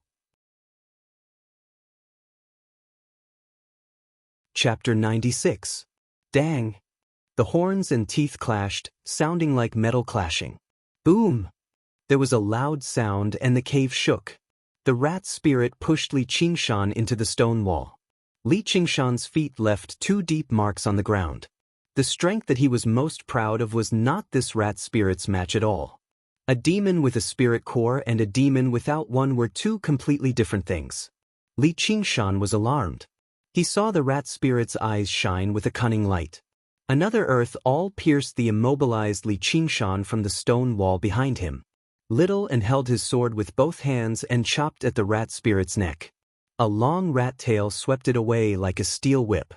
Chapter 96. Dang! The horns and teeth clashed, sounding like metal clashing. Boom! There was a loud sound and the cave shook. The rat spirit pushed Li Qingshan into the stone wall. Li Qingshan's feet left 2 deep marks on the ground. The strength that he was most proud of was not this rat spirit's match at all. A demon with a spirit core and a demon without one were 2 completely different things. Li Qingshan was alarmed. He saw the rat spirit's eyes shine with a cunning light. Another earth all pierced the immobilized Li Qingshan from the stone wall behind him. Little and held his sword with both hands and chopped at the rat spirit's neck. A long rat tail swept it away like a steel whip.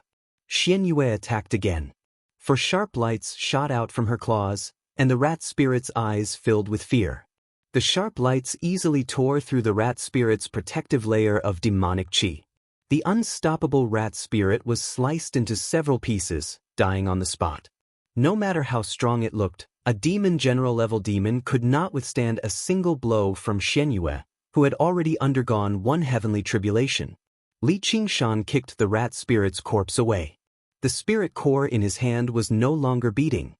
Xianxia attacked again. For sharp lights shot out from her claws, and the rat spirit's eyes filled with fear. The sharp lights easily tore through the rat spirit's protective layer of demonic chi. The unstoppable rat spirit was sliced into several pieces, dying on the spot. No matter how strong it looked, a demon general-level demon could not withstand a single blow from Xianxia, who had already undergone one heavenly tribulation. Li Qingshan kicked the rat spirit's corpse away. The spirit core in his hand was no longer beating.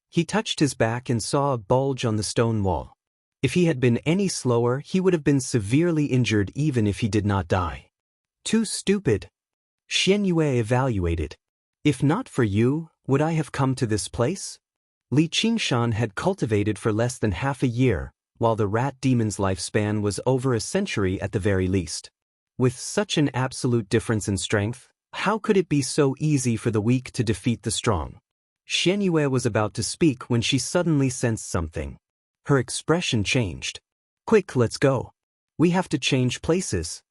He touched his back and saw a bulge on the stone wall. If he had been any slower, he would have been severely injured even if he did not die. Too stupid. Xianxia evaluated. If not for you, would I have come to this place? Li Qingshan had cultivated for less than half a year, while the rat demon's lifespan was over a century at the very least. With such an absolute difference in strength, how could it be so easy for the weak to defeat the strong? Xianxia was about to speak when she suddenly sensed something. Her expression changed. Quick, let's go. We have to change places.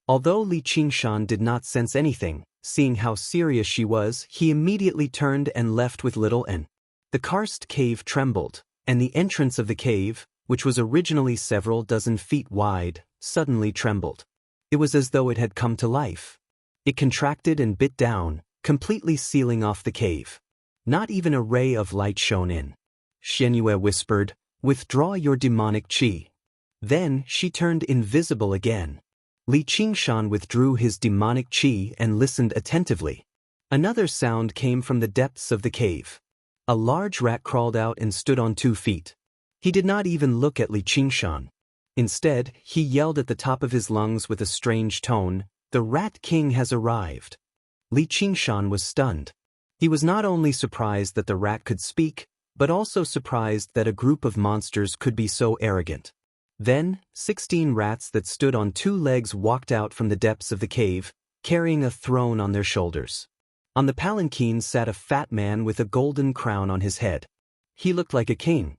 Although Li Qingshan did not sense anything, seeing how serious she was, he immediately turned and left with little N. The karst cave trembled, and the entrance of the cave, which was originally several dozen feet wide, suddenly trembled. It was as though it had come to life. It contracted and bit down, completely sealing off the cave. Not even a ray of light shone in. Xianxia whispered, "Withdraw your demonic qi." Then she turned invisible again. Li Qingshan withdrew his demonic qi and listened attentively. Another sound came from the depths of the cave. A large rat crawled out and stood on 2 feet. He did not even look at Li Qingshan. Instead, he yelled at the top of his lungs with a strange tone, "The Rat King has arrived." Li Qingshan was stunned. He was not only surprised that the rat could speak, but also surprised that a group of monsters could be so arrogant. Then, 16 rats that stood on 2 legs walked out from the depths of the cave, carrying a throne on their shoulders. On the palanquin sat a fat man with a golden crown on his head. He looked like a king.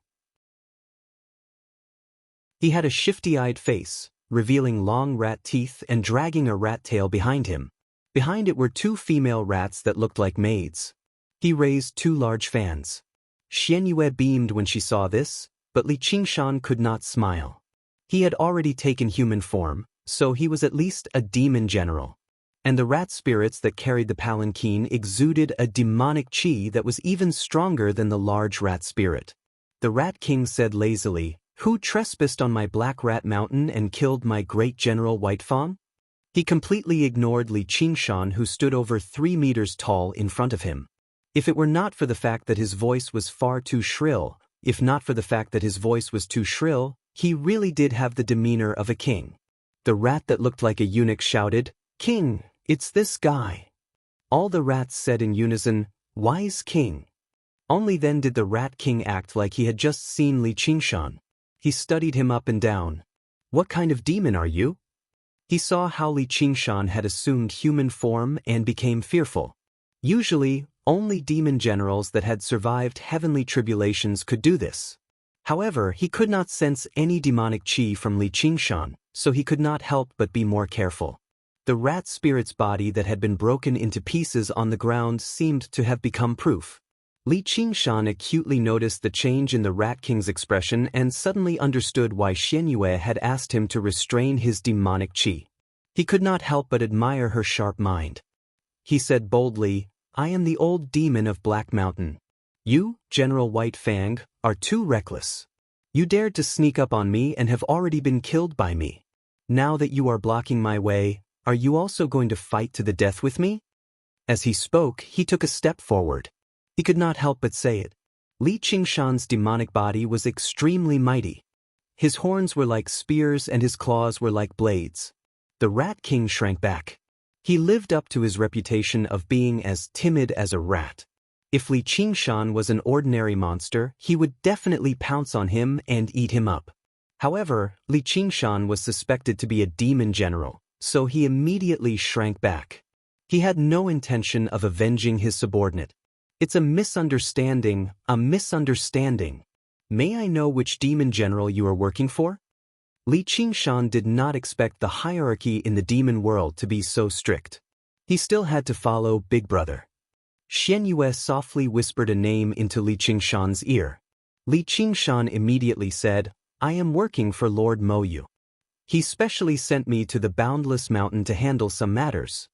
He had a shifty-eyed face, revealing long rat teeth and dragging a rat tail behind him. Behind it were 2 female rats that looked like maids. He raised 2 large fans. Xianxia beamed when she saw this, but Li Qingshan could not smile. He had already taken human form, so he was at least a demon general. And the rat spirits that carried the palanquin exuded a demonic qi that was even stronger than the large rat spirit. The Rat King said lazily, "Who trespassed on my Black Rat Mountain and killed my great general Whitefang?" He completely ignored Li Qingshan, who stood over 3 meters tall in front of him. If it were not for the fact that his voice was far too shrill, he really did have the demeanor of a king. The rat that looked like a eunuch shouted, "King, it's this guy." All the rats said in unison, "Wise king." Only then did the Rat King act like he had just seen Li Qingshan. He studied him up and down. "What kind of demon are you?" He saw how Li Qingshan had assumed human form and became fearful. Usually, only demon generals that had survived heavenly tribulations could do this. However, he could not sense any demonic qi from Li Qingshan, so he could not help but be more careful. The rat spirit's body that had been broken into pieces on the ground seemed to have become proof. Li Qingshan acutely noticed the change in the Rat King's expression and suddenly understood why Xianxia had asked him to restrain his demonic qi. He could not help but admire her sharp mind. He said boldly, "I am the old demon of Black Mountain. You, General White Fang, are too reckless. You dared to sneak up on me and have already been killed by me. Now that you are blocking my way, are you also going to fight to the death with me?" As he spoke, he took a step forward. He could not help but say it. Li Qingshan's demonic body was extremely mighty. His horns were like spears and his claws were like blades. The Rat King shrank back. He lived up to his reputation of being as timid as a rat. If Li Qingshan was an ordinary monster, he would definitely pounce on him and eat him up. However, Li Qingshan was suspected to be a demon general, so he immediately shrank back. He had no intention of avenging his subordinate. "It's a misunderstanding, a misunderstanding. May I know which demon general you are working for?" Li Qingshan did not expect the hierarchy in the demon world to be so strict. He still had to follow Big Brother. Xianxia softly whispered a name into Li Qingshan's ear. Li Qingshan immediately said, "I am working for Lord Moyu. He specially sent me to the Boundless Mountain to handle some matters."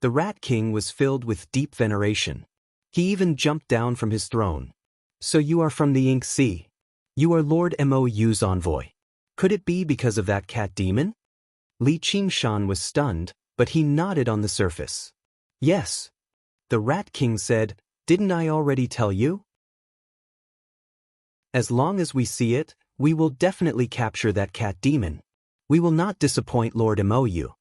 The Rat King was filled with deep veneration. He even jumped down from his throne. "So you are from the Ink Sea. You are Lord Moyu's envoy. Could it be because of that cat demon?" Li Qingshan was stunned, but he nodded on the surface. "Yes." The Rat King said, "Didn't I already tell you? As long as we see it, we will definitely capture that cat demon. We will not disappoint Lord Moyu."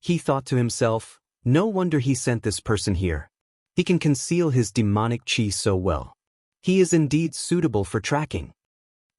He thought to himself, "No wonder he sent this person here. He can conceal his demonic qi so well. He is indeed suitable for tracking."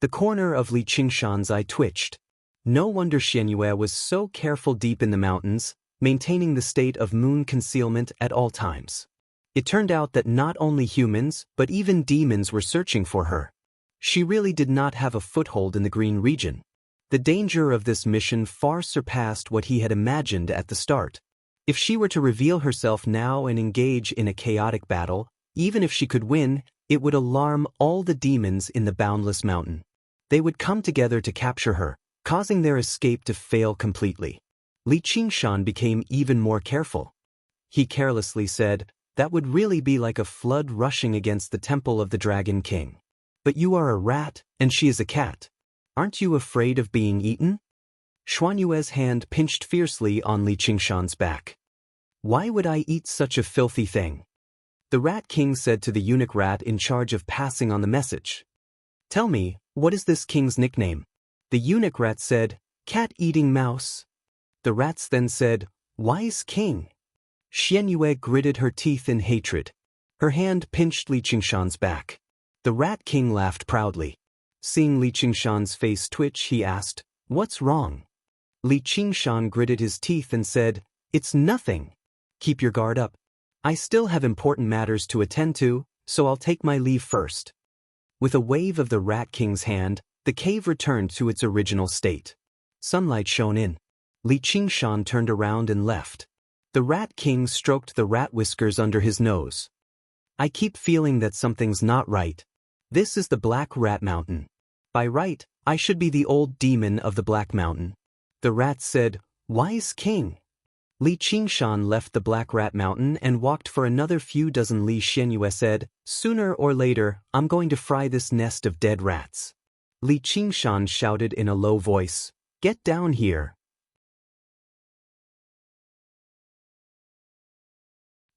The corner of Li Qingshan's eye twitched. No wonder Xianxia was so careful deep in the mountains, maintaining the state of moon concealment at all times. It turned out that not only humans, but even demons were searching for her. She really did not have a foothold in the green region. The danger of this mission far surpassed what he had imagined at the start. If she were to reveal herself now and engage in a chaotic battle, even if she could win, it would alarm all the demons in the boundless mountain. They would come together to capture her, causing their escape to fail completely. Li Qingshan became even more careful. He carelessly said, "That would really be like a flood rushing against the temple of the Dragon King. But you are a rat, and she is a cat. Aren't you afraid of being eaten?" Xuanyue's hand pinched fiercely on Li Qingshan's back. "Why would I eat such a filthy thing?" The Rat King said to the eunuch rat in charge of passing on the message. "Tell me, what is this king's nickname?" The eunuch rat said, "Cat-eating mouse." The rats then said, "Wise king." Xianyue gritted her teeth in hatred. Her hand pinched Li Qingshan's back. The Rat King laughed proudly. Seeing Li Qingshan's face twitch, he asked, "What's wrong?" Li Qingshan gritted his teeth and said, "It's nothing. Keep your guard up. I still have important matters to attend to, so I'll take my leave first." With a wave of the Rat King's hand, the cave returned to its original state. Sunlight shone in. Li Qingshan turned around and left. The Rat King stroked the rat whiskers under his nose. "I keep feeling that something's not right. This is the Black Rat Mountain. By right, I should be the old demon of the Black Mountain." The rats said, "Wise king." Li Qingshan left the Black Rat Mountain and walked for another few dozen li. Xianyue said, "Sooner or later, I'm going to fry this nest of dead rats." Li Qingshan shouted in a low voice, "Get down here."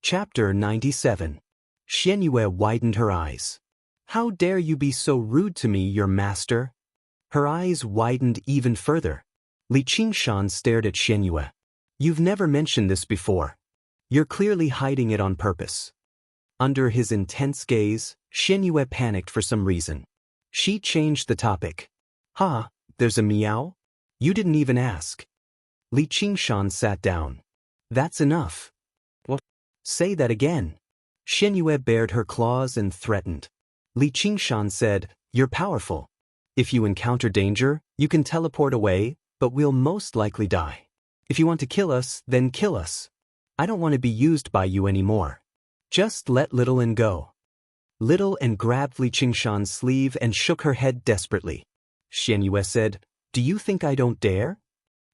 Chapter 97. Xianyue widened her eyes. "How dare you be so rude to me, your master?" Her eyes widened even further. Li Qingshan stared at Xianyue. "You've never mentioned this before. You're clearly hiding it on purpose." Under his intense gaze, Xianyue panicked for some reason. She changed the topic. "Ha, there's a meow? You didn't even ask." Li Qingshan sat down. "That's enough." "What? Say that again." Xianyue bared her claws and threatened. Li Qingshan said, "You're powerful. If you encounter danger, you can teleport away, but we'll most likely die. If you want to kill us, then kill us. I don't want to be used by you anymore. Just let Little N go." Little N grabbed Li Qingshan's sleeve and shook her head desperately. Xianyue said, "Do you think I don't dare?"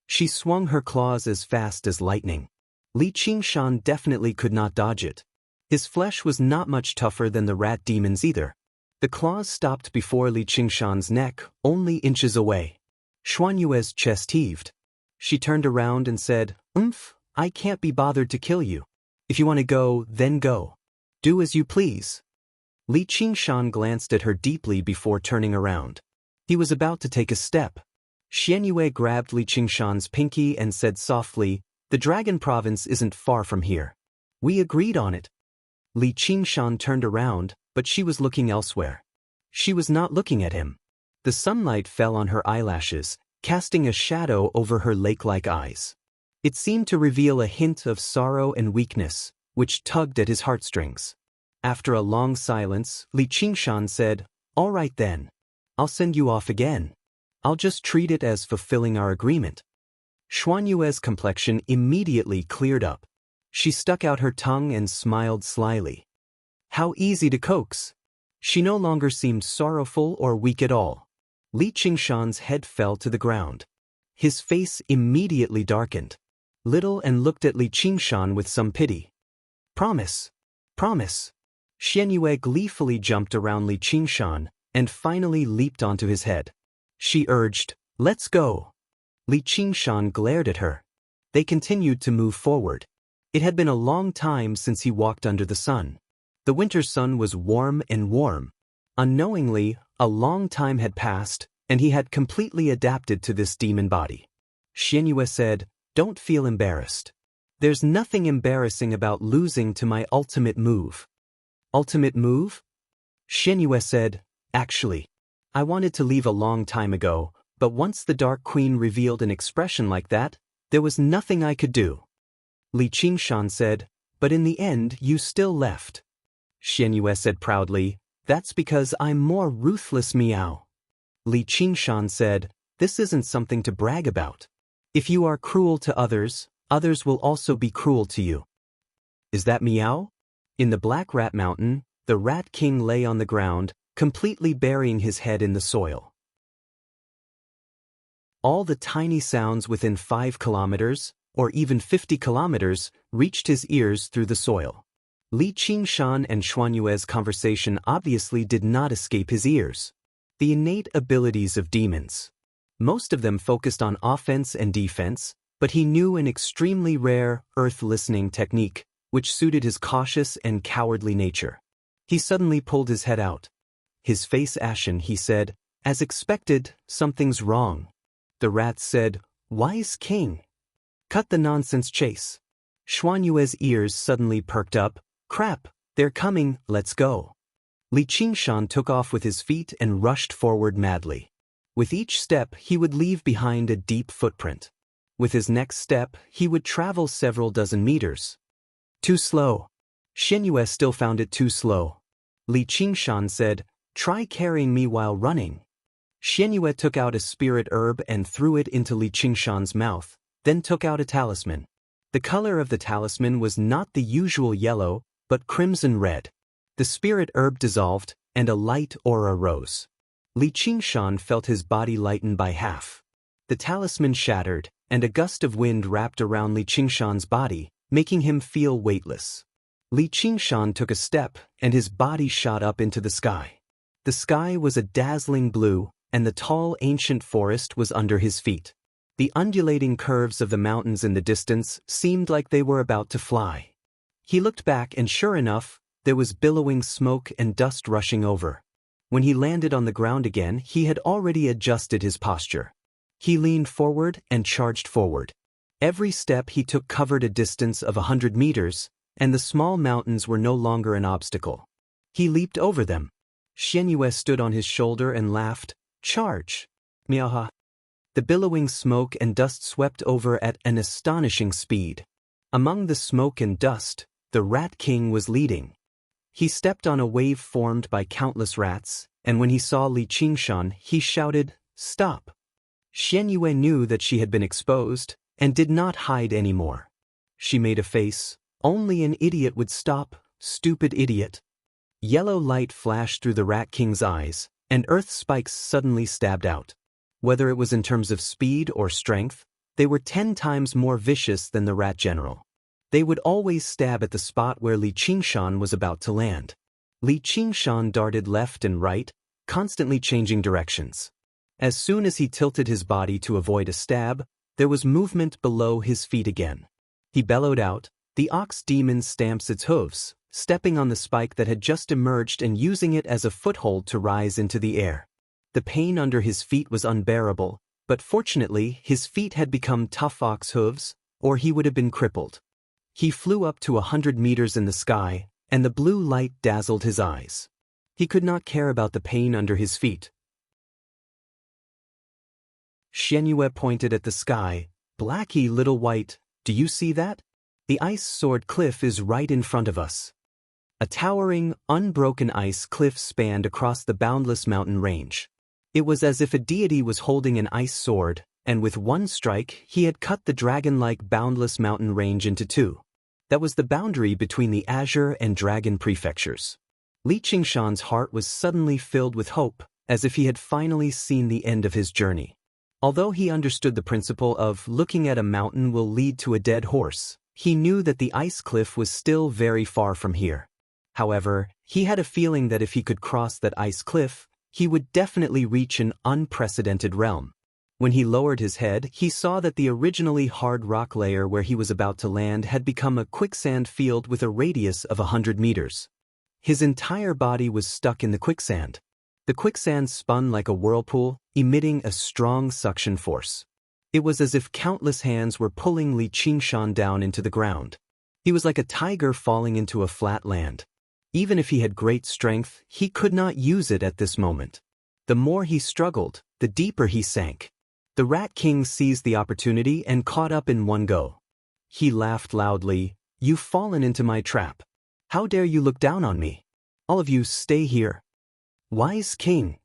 She swung her claws as fast as lightning. Li Qingshan definitely could not dodge it. His flesh was not much tougher than the rat demon's either. The claws stopped before Li Qingshan's neck, only inches away. Xuanyue's chest heaved. She turned around and said, I can't be bothered to kill you. If you want to go, then go. Do as you please." Li Qingshan glanced at her deeply before turning around. He was about to take a step. Xianyue grabbed Li Qingshan's pinky and said softly, "The Dragon Province isn't far from here. We agreed on it." Li Qingshan turned around, but she was looking elsewhere. She was not looking at him. The sunlight fell on her eyelashes, casting a shadow over her lake-like eyes. It seemed to reveal a hint of sorrow and weakness, which tugged at his heartstrings. After a long silence, Li Qingshan said, "All right then. I'll send you off again. I'll just treat it as fulfilling our agreement." Xuanyue's complexion immediately cleared up. She stuck out her tongue and smiled slyly. How easy to coax. She no longer seemed sorrowful or weak at all. Li Qingshan's head fell to the ground. His face immediately darkened. Little N looked at Li Qingshan with some pity. "Promise. Promise." Xianyue gleefully jumped around Li Qingshan and finally leaped onto his head. She urged, "Let's go." Li Qingshan glared at her. They continued to move forward. It had been a long time since he walked under the sun. The winter sun was warm and warm. Unknowingly, a long time had passed, and he had completely adapted to this demon body. Xianyue said, "Don't feel embarrassed. There's nothing embarrassing about losing to my ultimate move." "Ultimate move?" Xianyue said, "Actually, I wanted to leave a long time ago, but once the Dark Queen revealed an expression like that, there was nothing I could do." Li Qingshan said, "But in the end you still left." Xianyue said proudly, "That's because I'm more ruthless, meow." Li Qingshan said, This isn't something to brag about. If you are cruel to others, others will also be cruel to you. Is that meow? In the Black Rat Mountain, the Rat King lay on the ground, completely burying his head in the soil. All the tiny sounds within 5 kilometers, or even 50 kilometers, reached his ears through the soil. Li Qingshan and Xuanyue's conversation obviously did not escape his ears. The innate abilities of demons. Most of them focused on offense and defense, but he knew an extremely rare, earth-listening technique, which suited his cautious and cowardly nature. He suddenly pulled his head out. His face ashen, he said, "As expected, something's wrong." The rat said, "Wise king. Cut the nonsense, Chase." Xuanyue's ears suddenly perked up. "Crap, they're coming, let's go." Li Qingshan took off with his feet and rushed forward madly. With each step, he would leave behind a deep footprint. With his next step, he would travel several dozen meters. Too slow. Xianxia still found it too slow. Li Qingshan said, "Try carrying me while running." Xianxia took out a spirit herb and threw it into Li Qingshan's mouth, then took out a talisman. The color of the talisman was not the usual yellow, but crimson red. The spirit herb dissolved, and a light aura rose. Li Qingshan felt his body lighten by half. The talisman shattered, and a gust of wind wrapped around Li Qingshan's body, making him feel weightless. Li Qingshan took a step, and his body shot up into the sky. The sky was a dazzling blue, and the tall ancient forest was under his feet. The undulating curves of the mountains in the distance seemed like they were about to fly. He looked back and sure enough, there was billowing smoke and dust rushing over. When he landed on the ground again, he had already adjusted his posture. He leaned forward and charged forward. Every step he took covered a distance of 100 meters, and the small mountains were no longer an obstacle. He leaped over them. Xianxia stood on his shoulder and laughed. "Charge! Miaha!" The billowing smoke and dust swept over at an astonishing speed. Among the smoke and dust, the Rat King was leading. He stepped on a wave formed by countless rats, and when he saw Li Qingshan, he shouted, "Stop!" Xianxia knew that she had been exposed, and did not hide anymore. She made a face. "Only an idiot would stop, stupid idiot." Yellow light flashed through the Rat King's eyes, and earth spikes suddenly stabbed out. Whether it was in terms of speed or strength, they were 10 times more vicious than the Rat General. They would always stab at the spot where Li Qingshan was about to land. Li Qingshan darted left and right, constantly changing directions. As soon as he tilted his body to avoid a stab, there was movement below his feet again. He bellowed out, "The ox demon stamps its hooves," stepping on the spike that had just emerged and using it as a foothold to rise into the air. The pain under his feet was unbearable, but fortunately his feet had become tough ox hooves, or he would have been crippled. He flew up to 100 meters in the sky, and the blue light dazzled his eyes. He could not care about the pain under his feet. Xianxia pointed at the sky. "Blacky little white, do you see that? The ice sword cliff is right in front of us." A towering, unbroken ice cliff spanned across the boundless mountain range. It was as if a deity was holding an ice sword, and with one strike he had cut the dragon-like boundless mountain range into two. That was the boundary between the Azure and Dragon prefectures. Li Qingshan's heart was suddenly filled with hope, as if he had finally seen the end of his journey. Although he understood the principle of looking at a mountain will lead to a dead horse, he knew that the ice cliff was still very far from here. However, he had a feeling that if he could cross that ice cliff, he would definitely reach an unprecedented realm. When he lowered his head, he saw that the originally hard rock layer where he was about to land had become a quicksand field with a radius of 100 meters. His entire body was stuck in the quicksand. The quicksand spun like a whirlpool, emitting a strong suction force. It was as if countless hands were pulling Li Qingshan down into the ground. He was like a tiger falling into a flat land. Even if he had great strength, he could not use it at this moment. The more he struggled, the deeper he sank. The Rat King seized the opportunity and caught up in one go. He laughed loudly. "You've fallen into my trap. How dare you look down on me? All of you stay here." "Wise King."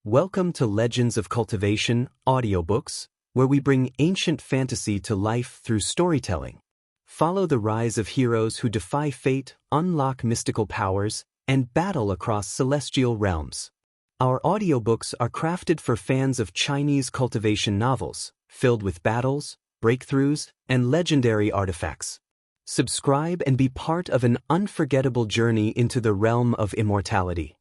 Welcome to Legends of Cultivation, audiobooks, where we bring ancient fantasy to life through storytelling. Follow the rise of heroes who defy fate, unlock mystical powers, and battle across celestial realms. Our audiobooks are crafted for fans of Chinese cultivation novels, filled with battles, breakthroughs, and legendary artifacts. Subscribe and be part of an unforgettable journey into the realm of immortality.